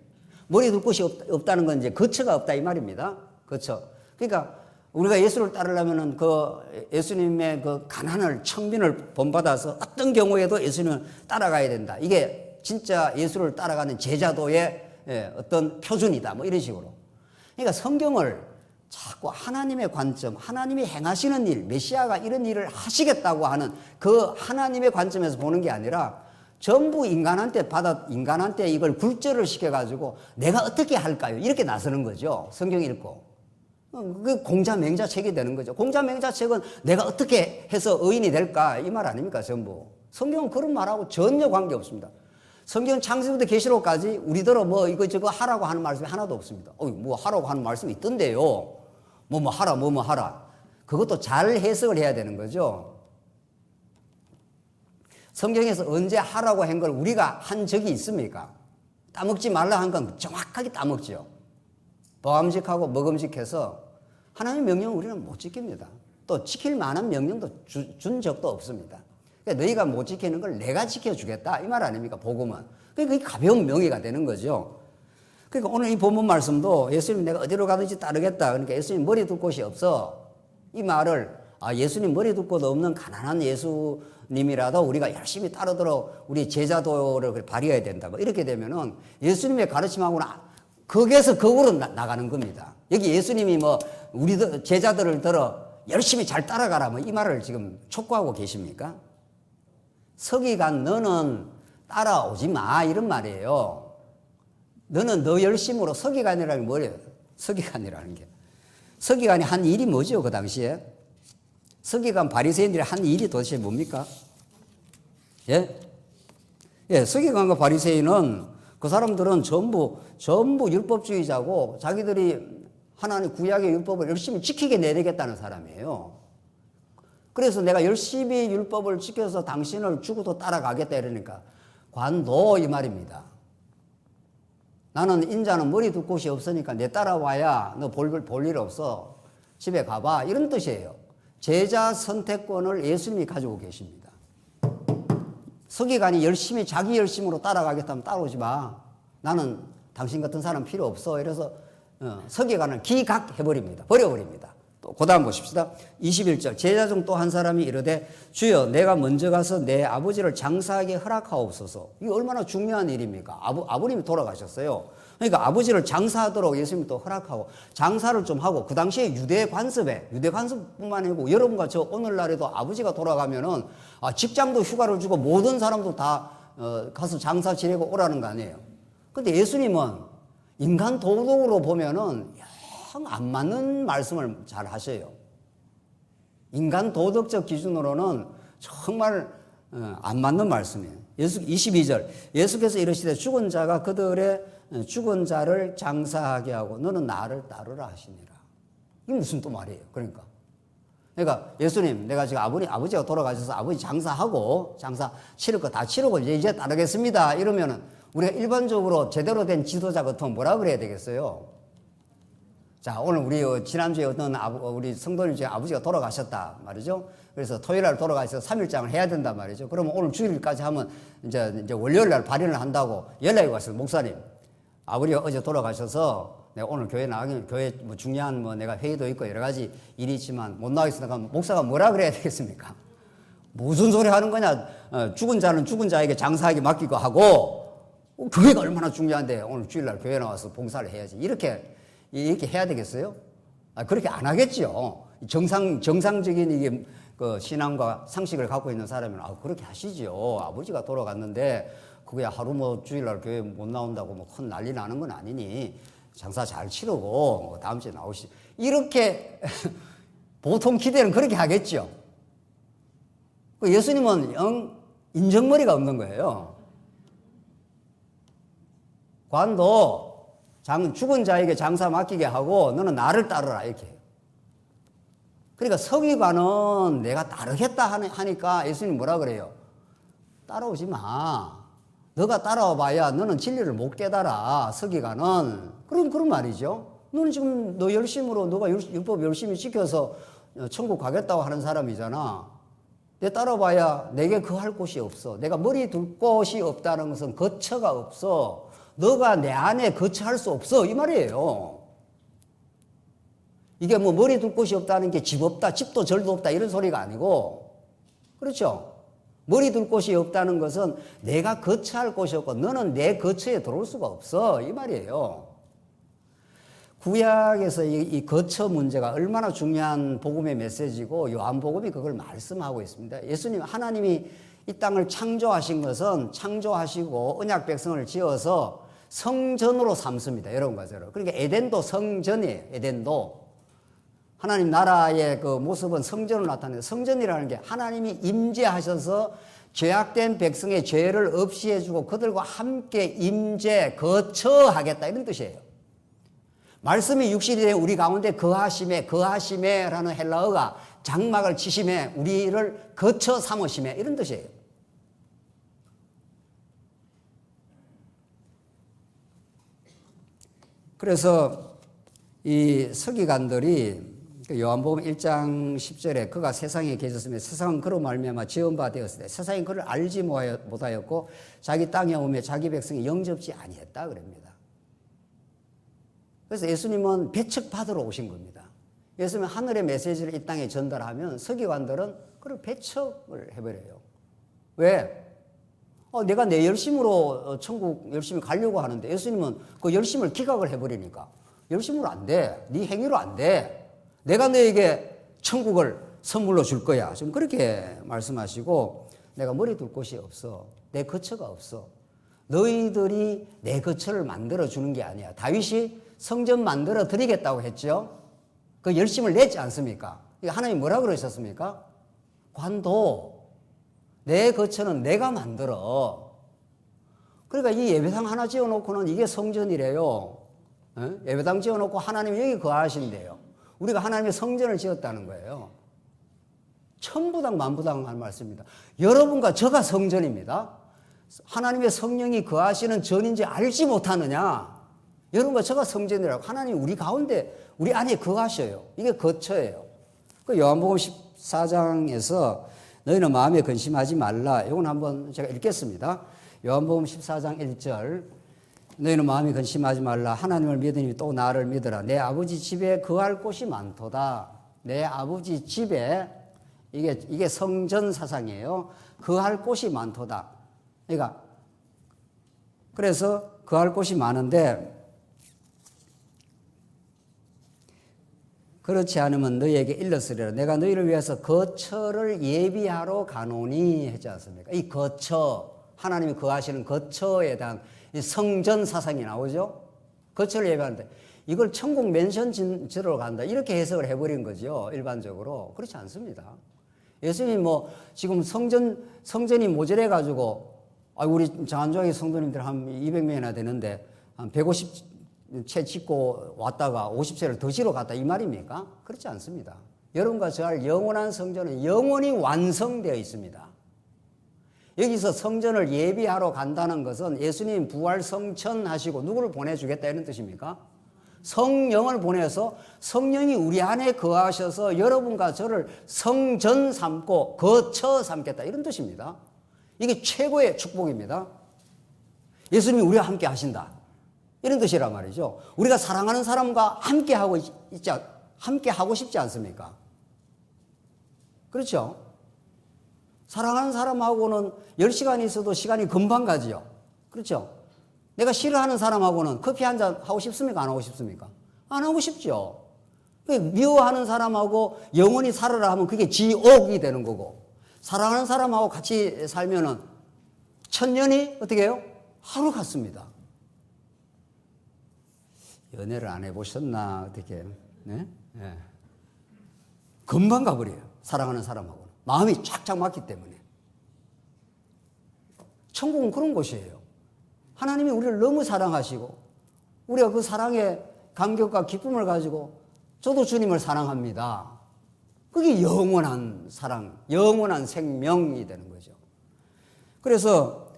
머리 둘 곳이 없다는 건 이제 거처가 없다 이 말입니다. 거처. 그러니까 우리가 예수를 따르려면은 그 예수님의 그 가난을 청빈을 본받아서 어떤 경우에도 예수님을 따라가야 된다. 이게 진짜 예수를 따라가는 제자도의 어떤 표준이다. 뭐 이런 식으로. 그러니까 성경을 자꾸 하나님의 관점, 하나님이 행하시는 일, 메시아가 이런 일을 하시겠다고 하는 그 하나님의 관점에서 보는 게 아니라 전부 인간한테 이걸 굴절을 시켜가지고 내가 어떻게 할까요? 이렇게 나서는 거죠. 성경 읽고. 그 공자맹자책이 되는 거죠. 공자맹자책은 내가 어떻게 해서 의인이 될까? 이 말 아닙니까? 전부. 성경은 그런 말하고 전혀 관계없습니다. 성경 창세기부터 계시록까지 우리더러 뭐 이거 하라고 하는 말씀이 하나도 없습니다. 뭐 하라고 하는 말씀이 있던데요. 뭐 하라. 그것도 잘 해석을 해야 되는 거죠. 성경에서 언제 하라고 한 걸 우리가 한 적이 있습니까? 따먹지 말라 한 건 정확하게 따먹죠. 보암직하고 먹음직해서 하나님의 명령을 우리는 못 지킵니다. 또 지킬 만한 명령도 준 적도 없습니다. 그러니까 너희가 못 지키는 걸 내가 지켜주겠다 이 말 아닙니까? 복음은. 그러니까 그게 가벼운 명예가 되는 거죠. 그러니까 오늘 이 본문 말씀도 예수님 내가 어디로 가든지 따르겠다. 그러니까 예수님 머리 둘 곳이 없어. 이 말을 예수님 머리 둘 곳 없는 가난한 예수님이라도 우리가 열심히 따르도록 우리 제자도를 발휘해야 된다. 뭐 이렇게 되면은 예수님의 가르침하고는 거기에서 거꾸로 나가는 겁니다. 여기 예수님이 뭐 우리 제자들을 들어 열심히 잘 따라가라 뭐 이 말을 지금 촉구하고 계십니까? 서기관 너는 따라오지 마 이런 말이에요. 너는 너 열심으로 서기관이라는 게 뭐예요? 서기관이라는 게. 서기관이 한 일이 뭐죠 그 당시에? 서기관 바리새인들이 한 일이 도대체 뭡니까? 예? 예, 서기관과 바리새인은 그 사람들은 전부 율법주의자고 자기들이 하나님 구약의 율법을 열심히 지키게 내리겠다는 사람이에요. 그래서 내가 열심히 율법을 지켜서 당신을 죽어도 따라가겠다 이러니까 관도 이 말입니다. 나는 인자는 머리 둘 곳이 없으니까 내 따라와야 너 볼 일 없어. 집에 가봐. 이런 뜻이에요. 제자 선택권을 예수님이 가지고 계십니다. 서기관이 열심히 자기 열심으로 따라가겠다면 따라오지 마. 나는 당신 같은 사람 필요 없어. 이래서 서기관을 기각해버립니다. 버려버립니다. 또 그 다음 보십시다. 21절 제자 중 또 한 사람이 이르되 주여 내가 먼저 가서 내 아버지를 장사하게 허락하옵소서. 이게 얼마나 중요한 일입니까? 아버님이 돌아가셨어요. 그러니까 아버지를 장사하도록 예수님이 또 허락하고 장사를 좀 하고 그 당시에 유대 관습뿐만 아니고 여러분과 저 오늘날에도 아버지가 돌아가면은 직장도 휴가를 주고 모든 사람도 다 가서 장사 지내고 오라는 거 아니에요. 근데 예수님은 인간 도덕으로 보면은 영 안 맞는 말씀을 잘 하셔요. 인간 도덕적 기준으로는 정말 안 맞는 말씀이에요. 22절 예수께서 이르시되 죽은 자가 그들의 죽은 자를 장사하게 하고 너는 나를 따르라 하시니라. 이게 무슨 또 말이에요. 그러니까 예수님 내가 지금 아버지가 돌아가셔서 아버지 장사하고 장사 치를 거 다 치르고 이제 따르겠습니다. 이러면은 우리가 일반적으로 제대로 된 지도자 같으면 뭐라 그래야 되겠어요? 자, 오늘 우리 지난주에 어떤 우리 성도님 중에 아버지가 돌아가셨다 말이죠. 그래서 토요일날 돌아가셔서 3일장을 해야 된단 말이죠. 그러면 오늘 주일까지 하면 이제 월요일날 발인을 한다고 연락이 왔어요. 목사님, 아버지가 어제 돌아가셔서 내가 오늘 교회 나가긴 교회 뭐 중요한 뭐 내가 회의도 있고 여러 가지 일이 있지만 못 나가겠으니까 그럼 목사가 뭐라 그래야 되겠습니까? 무슨 소리 하는 거냐? 죽은 자는 죽은 자에게 장사하게 맡기고 하고 교회가 얼마나 중요한데 오늘 주일날 교회 나와서 봉사를 해야지. 이렇게 해야 되겠어요? 그렇게 안 하겠죠. 정상적인 이게 그 신앙과 상식을 갖고 있는 사람은 그렇게 하시죠. 아버지가 돌아갔는데 그게 하루 뭐 주일날 교회 못 나온다고 뭐 큰 난리 나는 건 아니니 장사 잘 치르고 뭐 다음 주에 나오시죠. 이렇게 보통 기대는 그렇게 하겠죠. 예수님은 영 인정머리가 없는 거예요. 관도 죽은 자에게 장사 맡기게 하고 너는 나를 따르라 이렇게 해요. 그러니까 서기관은 내가 따르겠다 하니까 예수님 뭐라 그래요? 따라오지 마. 너가 따라와 봐야 너는 진리를 못 깨달아. 서기관은. 그런 말이죠. 너는 지금 너 열심으로 너가 율법 열심히 지켜서 천국 가겠다고 하는 사람이잖아. 내 따라봐야 내게 거할 곳이 없어. 내가 머리 둘 곳이 없다는 것은 거처가 없어. 너가 내 안에 거처할 수 없어 이 말이에요. 이게 뭐 머리 둘 곳이 없다는 게 집 없다, 집도 절도 없다 이런 소리가 아니고 그렇죠. 머리 둘 곳이 없다는 것은 내가 거처할 곳이 없고 너는 내 거처에 들어올 수가 없어 이 말이에요. 구약에서 이 거처 문제가 얼마나 중요한 복음의 메시지고 요한복음이 그걸 말씀하고 있습니다. 예수님 하나님이 이 땅을 창조하신 것은 창조하시고 언약 백성을 지어서 성전으로 삼습니다. 여러분과 저를. 그러니까 에덴도 성전이에요. 에덴도. 하나님 나라의 그 모습은 성전으로 나타내요. 성전이라는 게 하나님이 임재하셔서 죄악된 백성의 죄를 없이 해주고 그들과 함께 임재, 거처하겠다 이런 뜻이에요. 말씀이 육신이 된 우리 가운데 거하심에라는 헬라어가 장막을 치심에 우리를 거처 삼으심에 이런 뜻이에요. 그래서 이 서기관들이 요한복음 1장 10절에 그가 세상에 계셨으며 세상은 그로 말미암아 지은 바 되었으되 세상이 그를 알지 못하였고 자기 땅에 오며 자기 백성이 영접지 아니했다 그럽니다. 그래서 예수님은 배척받으러 오신 겁니다. 예수님은 하늘의 메시지를 이 땅에 전달하면 서기관들은 그걸 배척을 해버려요. 왜? 내가 내 열심으로 천국 열심히 가려고 하는데 예수님은 그 열심을 기각을 해버리니까 열심으로 안 돼. 네 행위로 안 돼. 내가 너에게 천국을 선물로 줄 거야. 좀 그렇게 말씀하시고 내가 머리 둘 곳이 없어. 내 거처가 없어. 너희들이 내 거처를 만들어 주는 게 아니야. 다윗이 성전 만들어 드리겠다고 했죠. 그 열심을 냈지 않습니까? 하나님 뭐라 그러셨습니까? 관도 내 거처는 내가 만들어. 그러니까 이 예배당 하나 지어놓고는 이게 성전이래요. 예배당 지어놓고 하나님 여기 거하신대요. 우리가 하나님의 성전을 지었다는 거예요. 천부당 만부당 한 말씀입니다. 여러분과 저가 성전입니다. 하나님의 성령이 거하시는 전인지 알지 못하느냐. 여러분과 저가 성전이라고. 하나님 우리 가운데 우리 안에 거하셔요. 이게 거처예요. 그 요한복음 14장에서 너희는 마음에 근심하지 말라. 이건 한번 제가 읽겠습니다. 요한복음 14장 1절 너희는 마음에 근심하지 말라. 하나님을 믿으니 또 나를 믿으라. 내 아버지 집에 거할 곳이 많도다. 내 아버지 집에 이게 성전 사상이에요. 거할 곳이 많도다. 그러니까 그래서 거할 곳이 많은데 그렇지 않으면 너희에게 일렀으리라. 내가 너희를 위해서 거처를 예비하러 가노니 했지 않습니까? 이 거처, 하나님이 거하시는 거처에 대한 이 성전 사상이 나오죠. 거처를 예비하는데 이걸 천국 맨션 지으러 간다 이렇게 해석을 해버린 거죠. 일반적으로. 그렇지 않습니다. 예수님이 뭐 지금 성전이 모자래 가지고 우리 장안조항의 성도님들 한 200명이나 되는데 한 150채 짓고 왔다가 50채를 더 지러 갔다 이 말입니까? 그렇지 않습니다. 여러분과 저할 영원한 성전은 영원히 완성되어 있습니다. 여기서 성전을 예비하러 간다는 것은 예수님 부활 성천하시고 누구를 보내주겠다 이런 뜻입니까? 성령을 보내서 성령이 우리 안에 거하셔서 여러분과 저를 성전 삼고 거처 삼겠다 이런 뜻입니다. 이게 최고의 축복입니다. 예수님이 우리와 함께 하신다 이런 뜻이란 말이죠. 우리가 사랑하는 사람과 함께 하고 싶지 않습니까? 그렇죠? 사랑하는 사람하고는 10시간이 있어도 시간이 금방 가지요. 그렇죠? 내가 싫어하는 사람하고는 커피 한잔 하고 싶습니까? 안 하고 싶습니까? 안 하고 싶죠. 미워하는 사람하고 영원히 살아라 하면 그게 지옥이 되는 거고, 사랑하는 사람하고 같이 살면은 천년이 어떻게 해요? 하루 같습니다. 연애를 안 해보셨나? 어떻게? 네? 네. 금방 가버려요. 사랑하는 사람하고는. 마음이 쫙쫙 맞기 때문에. 천국은 그런 곳이에요. 하나님이 우리를 너무 사랑하시고 우리가 그 사랑의 감격과 기쁨을 가지고 저도 주님을 사랑합니다. 그게 영원한 사랑, 영원한 생명이 되는 거죠. 그래서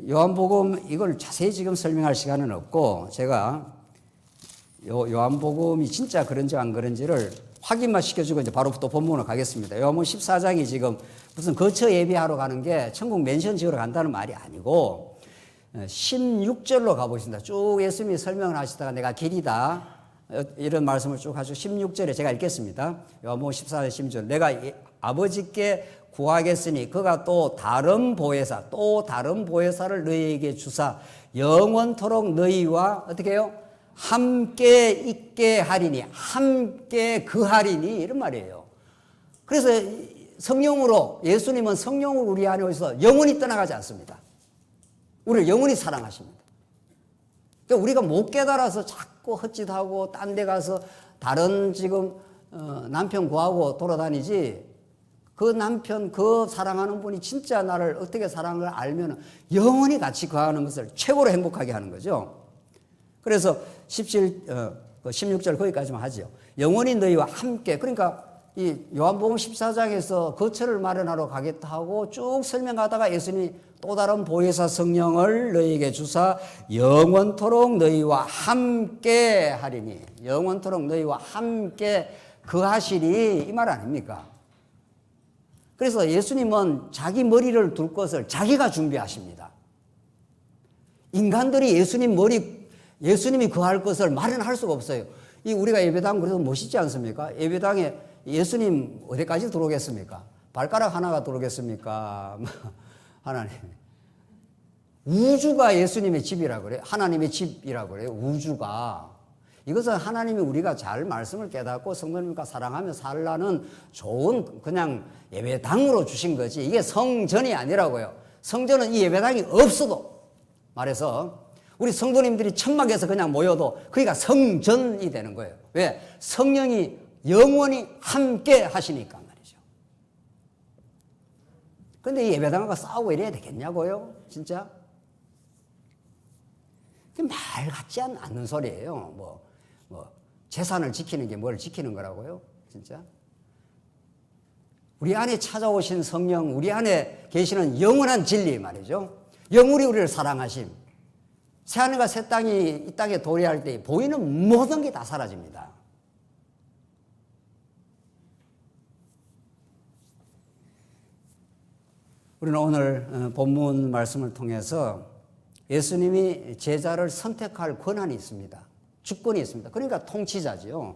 요한복음 이걸 자세히 지금 설명할 시간은 없고 제가 요한복음이 진짜 그런지 안 그런지를 확인만 시켜주고 이제 바로 또 본문으로 가겠습니다. 요한복음 14장이 지금 무슨 거처 예비하러 가는 게 천국 맨션 지으러 간다는 말이 아니고 16절로 가보신다. 쭉 예수님이 설명을 하시다가 내가 길이다 이런 말씀을 쭉 하시고 16절에 제가 읽겠습니다. 요한복음 14장 16절 내가 아버지께 구하겠으니 그가 또 다른 보혜사를 너희에게 주사 영원토록 너희와 어떻게 해요? 함께 있게 하리니, 함께 그하리니, 이런 말이에요. 그래서 성령으로, 예수님은 성령으로 우리 안에 오셔서 영원히 떠나가지 않습니다. 우리를 영원히 사랑하십니다. 그러니까 우리가 못 깨달아서 자꾸 헛짓하고 딴 데 가서 다른 지금 남편 구하고 돌아다니지, 그 남편, 그 사랑하는 분이 진짜 나를 어떻게 사랑하는 걸 알면 영원히 같이 거하는 것을 최고로 행복하게 하는 거죠. 그래서 16절 거기까지만 하죠. 영원히 너희와 함께. 그러니까 이 요한복음 14장에서 거처를 마련하러 가겠다 하고 쭉 설명하다가 예수님이 또 다른 보혜사 성령을 너희에게 주사 영원토록 너희와 함께 하리니, 영원토록 너희와 함께 거하시리, 이 말 아닙니까? 그래서 예수님은 자기 머리를 둘 것을 자기가 준비하십니다. 인간들이 예수님이 거할 것을 마련할 수가 없어요. 이 우리가 예배당 그래도 멋있지 않습니까? 예배당에 예수님 어디까지 들어오겠습니까? 발가락 하나가 들어오겠습니까? 하나님. 우주가 예수님의 집이라고 그래요. 하나님의 집이라고 그래요. 우주가. 이것은 하나님이 우리가 잘 말씀을 깨닫고 성도님과 사랑하며 살라는 좋은 그냥 예배당으로 주신 거지, 이게 성전이 아니라고요. 성전은 이 예배당이 없어도, 말해서 우리 성도님들이 천막에서 그냥 모여도 그러니까 성전이 되는 거예요. 왜? 성령이 영원히 함께 하시니까 말이죠. 그런데 이 예배당과 싸우고 이래야 되겠냐고요? 진짜? 말 같지 않는 소리예요. 재산을 지키는 게 뭘 지키는 거라고요? 진짜? 우리 안에 찾아오신 성령, 우리 안에 계시는 영원한 진리 말이죠. 영원히 우리를 사랑하심. 새하늘과 새 땅이 이 땅에 도래할 때 보이는 모든 게 다 사라집니다. 우리는 오늘 본문 말씀을 통해서 예수님이 제자를 선택할 권한이 있습니다. 주권이 있습니다. 그러니까 통치자지요.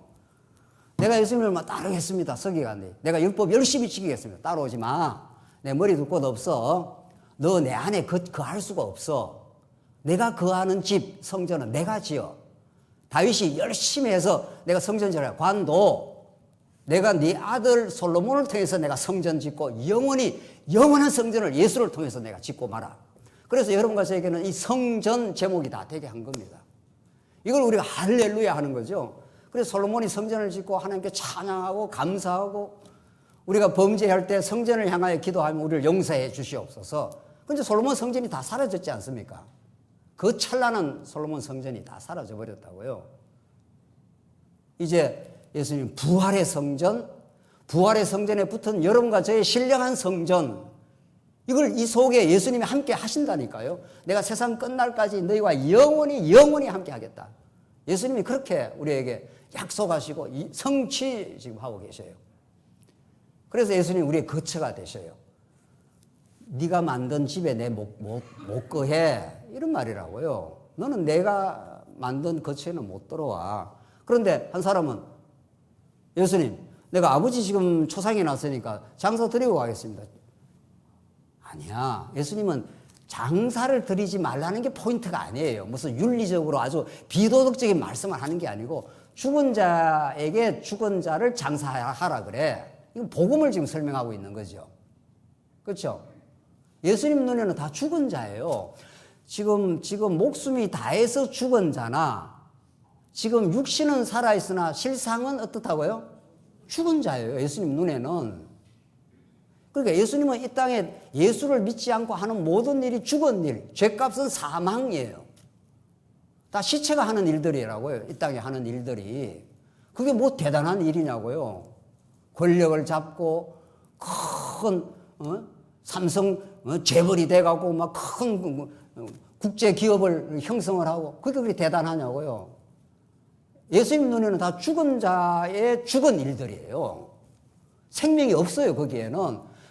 내가 예수님을 따르겠습니다. 서기관이. 내가 율법 열심히 지키겠습니다. 따라오지 마. 내 머리 둘 곳 없어. 너 내 안에 거할 수가 없어. 내가 거하는 집, 성전은 내가 지어. 다윗이 열심히 해서 내가 성전 지어라. 관도 내가 네 아들 솔로몬을 통해서 내가 성전 짓고 영원한 성전을 예수를 통해서 내가 짓고 마라. 그래서 여러분과 저에게는 이 성전 제목이 다 되게 한 겁니다. 이걸 우리가 할렐루야 하는 거죠. 그래서 솔로몬이 성전을 짓고 하나님께 찬양하고 감사하고, 우리가 범죄할 때 성전을 향하여 기도하면 우리를 용서해 주시옵소서. 그런데 솔로몬 성전이 다 사라졌지 않습니까? 그 찬란한 솔로몬 성전이 다 사라져 버렸다고요. 이제 예수님 부활의 성전, 부활의 성전에 붙은 여러분과 저의 신령한 성전, 이걸 이 속에 예수님이 함께 하신다니까요. 내가 세상 끝날까지 너희와 영원히 함께 하겠다. 예수님이 그렇게 우리에게 약속하시고 성취 지금 하고 계셔요. 그래서 예수님이 우리의 거처가 되셔요. 네가 만든 집에 내 못 거해, 이런 말이라고요. 너는 내가 만든 거처에는 못 들어와. 그런데 한 사람은, 예수님, 내가 아버지 지금 초상이 났으니까 장사 드리고 가겠습니다. 아니야. 예수님은 장사를 드리지 말라는 게 포인트가 아니에요. 무슨 윤리적으로 아주 비도덕적인 말씀을 하는 게 아니고, 죽은 자에게 죽은 자를 장사하라 그래. 이건 복음을 지금 설명하고 있는 거죠. 그렇죠? 예수님 눈에는 다 죽은 자예요. 지금 목숨이 다해서 죽은 자나, 지금 육신은 살아있으나 실상은 어떻다고요? 죽은 자예요. 예수님 눈에는. 그러니까 예수님은 이 땅에 예수를 믿지 않고 하는 모든 일이 죽은 일, 죄값은 사망이에요. 다 시체가 하는 일들이라고요. 이 땅에 하는 일들이. 그게 뭐 대단한 일이냐고요. 권력을 잡고 큰 삼성 재벌이 돼가고 막 큰 국제 기업을 형성을 하고, 그게 그렇게 대단하냐고요. 예수님 눈에는 다 죽은 자의 죽은 일들이에요. 생명이 없어요.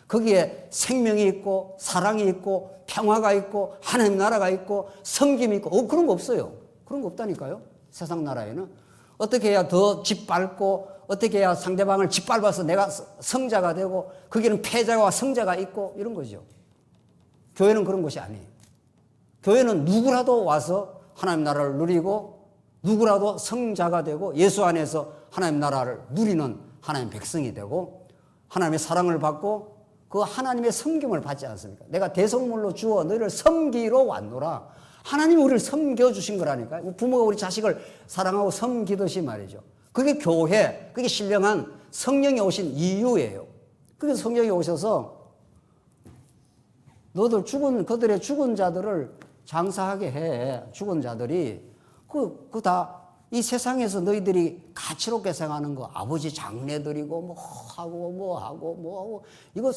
거기에 생명이 있고 사랑이 있고 평화가 있고 하나님 나라가 있고 섬김이 있고 그런 거 없어요. 그런 거 없다니까요. 세상 나라에는. 어떻게 해야 더 짓밟고, 어떻게 해야 상대방을 짓밟아서 내가 성자가 되고, 거기는 패자와 성자가 있고, 이런 거죠. 교회는 그런 것이 아니에요. 교회는 누구라도 와서 하나님 나라를 누리고 누구라도 성자가 되고 예수 안에서 하나님 나라를 누리는 하나님 백성이 되고 하나님의 사랑을 받고 그 하나님의 섬김을 받지 않습니까? 내가 대성물로 주어 너희를 섬기러 왔노라. 하나님이 우리를 섬겨주신 거라니까. 부모가 우리 자식을 사랑하고 섬기듯이 말이죠. 그게 교회, 그게 신령한 성령이 오신 이유예요. 그래서 성령이 오셔서 너들 그들의 죽은 자들을 장사하게 해. 죽은 자들이 이 세상에서 너희들이 가치롭게 생각하는 거, 아버지 장례드리고, 이거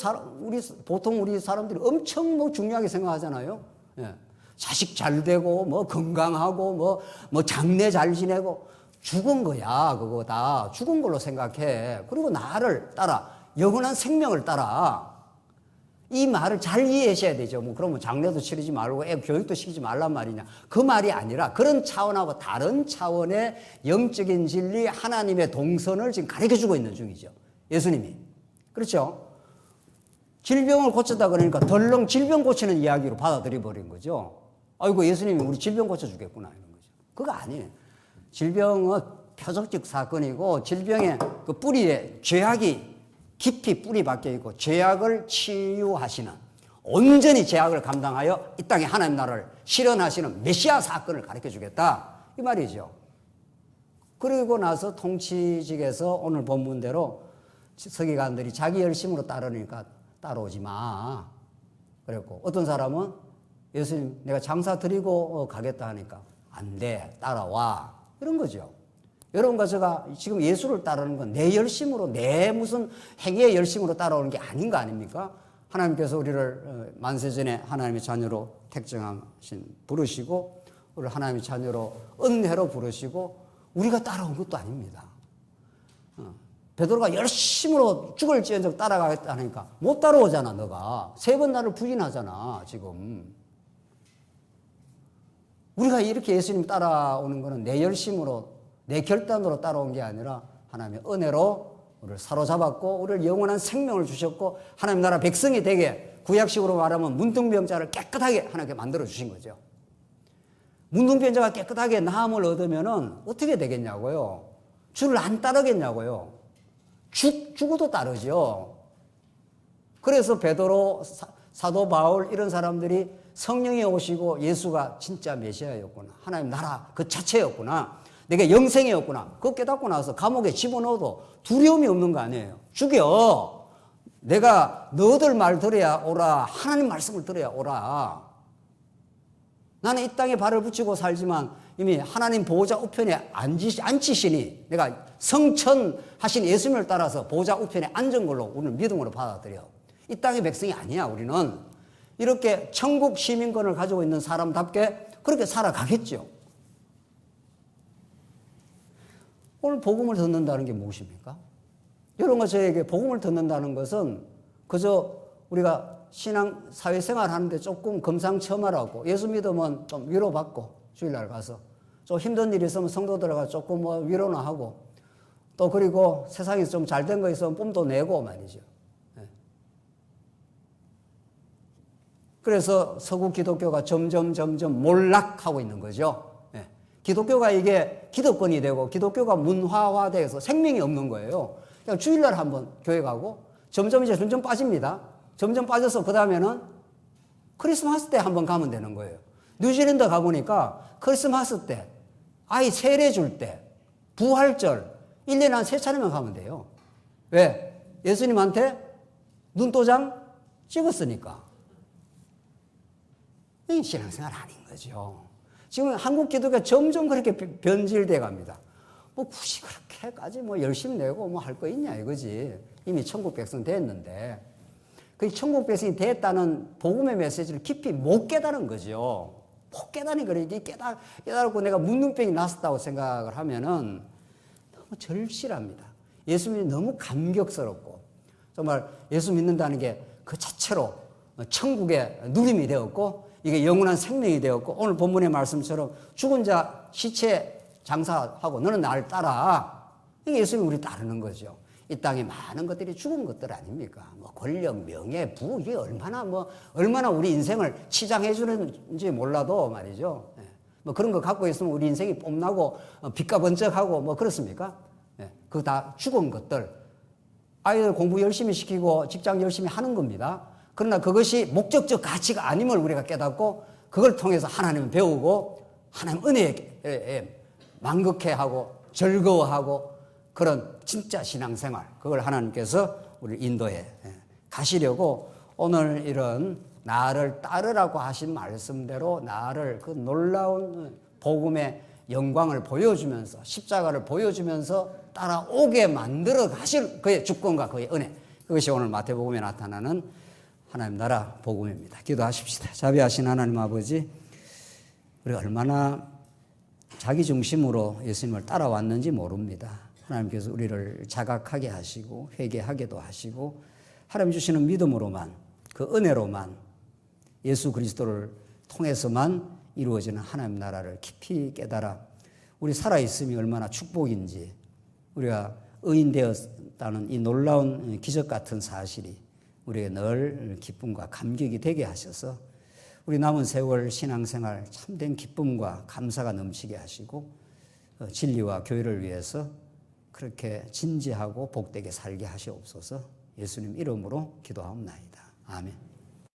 보통 우리 사람들이 엄청 중요하게 생각하잖아요. 예. 자식 잘 되고, 건강하고, 장례 잘 지내고, 죽은 거야, 그거 다. 죽은 걸로 생각해. 그리고 나를 따라, 영원한 생명을 따라. 이 말을 잘 이해하셔야 되죠. 그러면 장례도 치르지 말고 애 교육도 시키지 말란 말이냐. 그 말이 아니라 그런 차원하고 다른 차원의 영적인 진리, 하나님의 동선을 지금 가르쳐 주고 있는 중이죠. 예수님이. 그렇죠? 질병을 고쳤다 그러니까 덜렁 질병 고치는 이야기로 받아들여 버린 거죠. 아이고, 예수님이 우리 질병 고쳐주겠구나, 이런 거죠. 그거 아니에요. 질병은 표적적 사건이고 질병의 그 뿌리에 죄악이 깊이 뿌리 박혀 있고 죄악을 치유하시는, 온전히 죄악을 감당하여 이 땅에 하나님 나라를 실현하시는 메시아 사건을 가르쳐 주겠다, 이 말이죠. 그리고 나서 통치직에서 오늘 본문대로 서기관들이 자기 열심으로 따르니까 따라오지 마 그랬고, 어떤 사람은 예수님 내가 장사 드리고 가겠다 하니까 안 돼, 따라와, 이런 거죠. 여러분과 제가 지금 예수를 따르는 건 내 열심으로, 내 무슨 행위의 열심으로 따라오는 게 아닌 거 아닙니까? 하나님께서 우리를 만세전에 하나님의 자녀로 부르시고, 우리를 하나님의 자녀로 은혜로 부르시고, 우리가 따라온 것도 아닙니다. 베드로가 열심으로 죽을지언정 따라가겠다 하니까 못 따라오잖아, 너가. 3번 나를 부인하잖아, 지금. 우리가 이렇게 예수님 따라오는 거는 내 열심으로, 내 결단으로 따라온 게 아니라 하나님의 은혜로 우리를 사로잡았고 우리를 영원한 생명을 주셨고 하나님 나라 백성이 되게, 구약식으로 말하면 문둥병자를 깨끗하게 하나님께 만들어 주신 거죠. 문둥병자가 깨끗하게 나음을 얻으면 어떻게 되겠냐고요? 주를 안 따르겠냐고요? 죽어도 따르죠. 그래서 베드로, 사도 바울 이런 사람들이 성령이 오시고 예수가 진짜 메시아였구나, 하나님 나라 그 자체였구나, 내가 영생이었구나, 그거 깨닫고 나서 감옥에 집어넣어도 두려움이 없는 거 아니에요. 죽여. 내가 너들 말 들어야 오라, 하나님 말씀을 들어야 오라. 나는 이 땅에 발을 붙이고 살지만 이미 하나님 보호자 우편에 앉히시니 내가 성천하신 예수님을 따라서 보호자 우편에 앉은 걸로 오늘 믿음으로 받아들여. 이 땅의 백성이 아니야. 우리는 이렇게 천국 시민권을 가지고 있는 사람답게 그렇게 살아가겠죠. 오늘 복음을 듣는다는 게 무엇입니까? 여러분과 저에게 복음을 듣는다는 것은 그저 우리가 신앙 사회생활 하는데 조금 금상첨화라고, 예수 믿으면 좀 위로받고 주일날 가서 좀 힘든 일이 있으면 성도들과 조금 위로나 하고, 또 그리고 세상에서 좀 잘된 거 있으면 뽐도 내고 말이죠. 그래서 서구 기독교가 점점 몰락하고 있는 거죠. 기독교가 이게 기득권이 되고 기독교가 문화화돼서 생명이 없는 거예요. 그냥 주일날 한번 교회 가고 점점 빠집니다. 점점 빠져서 그 다음에는 크리스마스 때 한번 가면 되는 거예요. 뉴질랜드 가보니까 크리스마스 때, 아이 세례 줄 때, 부활절 1년에 한 3차례만 가면 돼요. 왜? 예수님한테 눈도장 찍었으니까. 이게 신앙생활 아닌 거죠. 지금 한국 기독교가 점점 그렇게 변질돼 갑니다. 굳이 그렇게까지 열심히 내고 할 거 있냐 이거지. 이미 천국 백성 됐는데. 그 천국 백성이 됐다는 복음의 메시지를 깊이 못 깨달은 거죠. 못 깨달으니까 깨달고 내가 문둥병이 났었다고 생각을 하면은 너무 절실합니다. 예수님이 너무 감격스럽고, 정말 예수 믿는다는 게 그 자체로 천국의 누림이 되었고, 이게 영원한 생명이 되었고, 오늘 본문의 말씀처럼 죽은 자 시체 장사하고 너는 나를 따라. 이게 예수님이 우리 따르는 거죠. 이 땅에 많은 것들이 죽은 것들 아닙니까? 권력, 명예, 부, 이게 얼마나 우리 인생을 치장해 주는지 몰라도 말이죠. 뭐 그런 거 갖고 있으면 우리 인생이 뽐나고 빛과 번쩍하고 뭐 그렇습니까? 예, 그거 다 죽은 것들. 아이들 공부 열심히 시키고 직장 열심히 하는 겁니다. 그러나 그것이 목적적 가치가 아님을 우리가 깨닫고 그걸 통해서 하나님을 배우고 하나님 은혜에 만극해하고 즐거워하고 그런 진짜 신앙생활, 그걸 하나님께서 우리를 인도해 가시려고 오늘 이런 나를 따르라고 하신 말씀대로 나를 그 놀라운 복음의 영광을 보여주면서 십자가를 보여주면서 따라오게 만들어 가실 그의 주권과 그의 은혜, 그것이 오늘 마태복음에 나타나는 하나님 나라 복음입니다. 기도하십시다. 자비하신 하나님 아버지, 우리가 얼마나 자기 중심으로 예수님을 따라왔는지 모릅니다. 하나님께서 우리를 자각하게 하시고 회개하게도 하시고 하나님 주시는 믿음으로만, 그 은혜로만, 예수 그리스도를 통해서만 이루어지는 하나님 나라를 깊이 깨달아 우리 살아있음이 얼마나 축복인지, 우리가 의인 되었다는 이 놀라운 기적 같은 사실이 우리에게 늘 기쁨과 감격이 되게 하셔서 우리 남은 세월 신앙생활 참된 기쁨과 감사가 넘치게 하시고 진리와 교회를 위해서 그렇게 진지하고 복되게 살게 하시옵소서. 예수님 이름으로 기도하옵나이다. 아멘.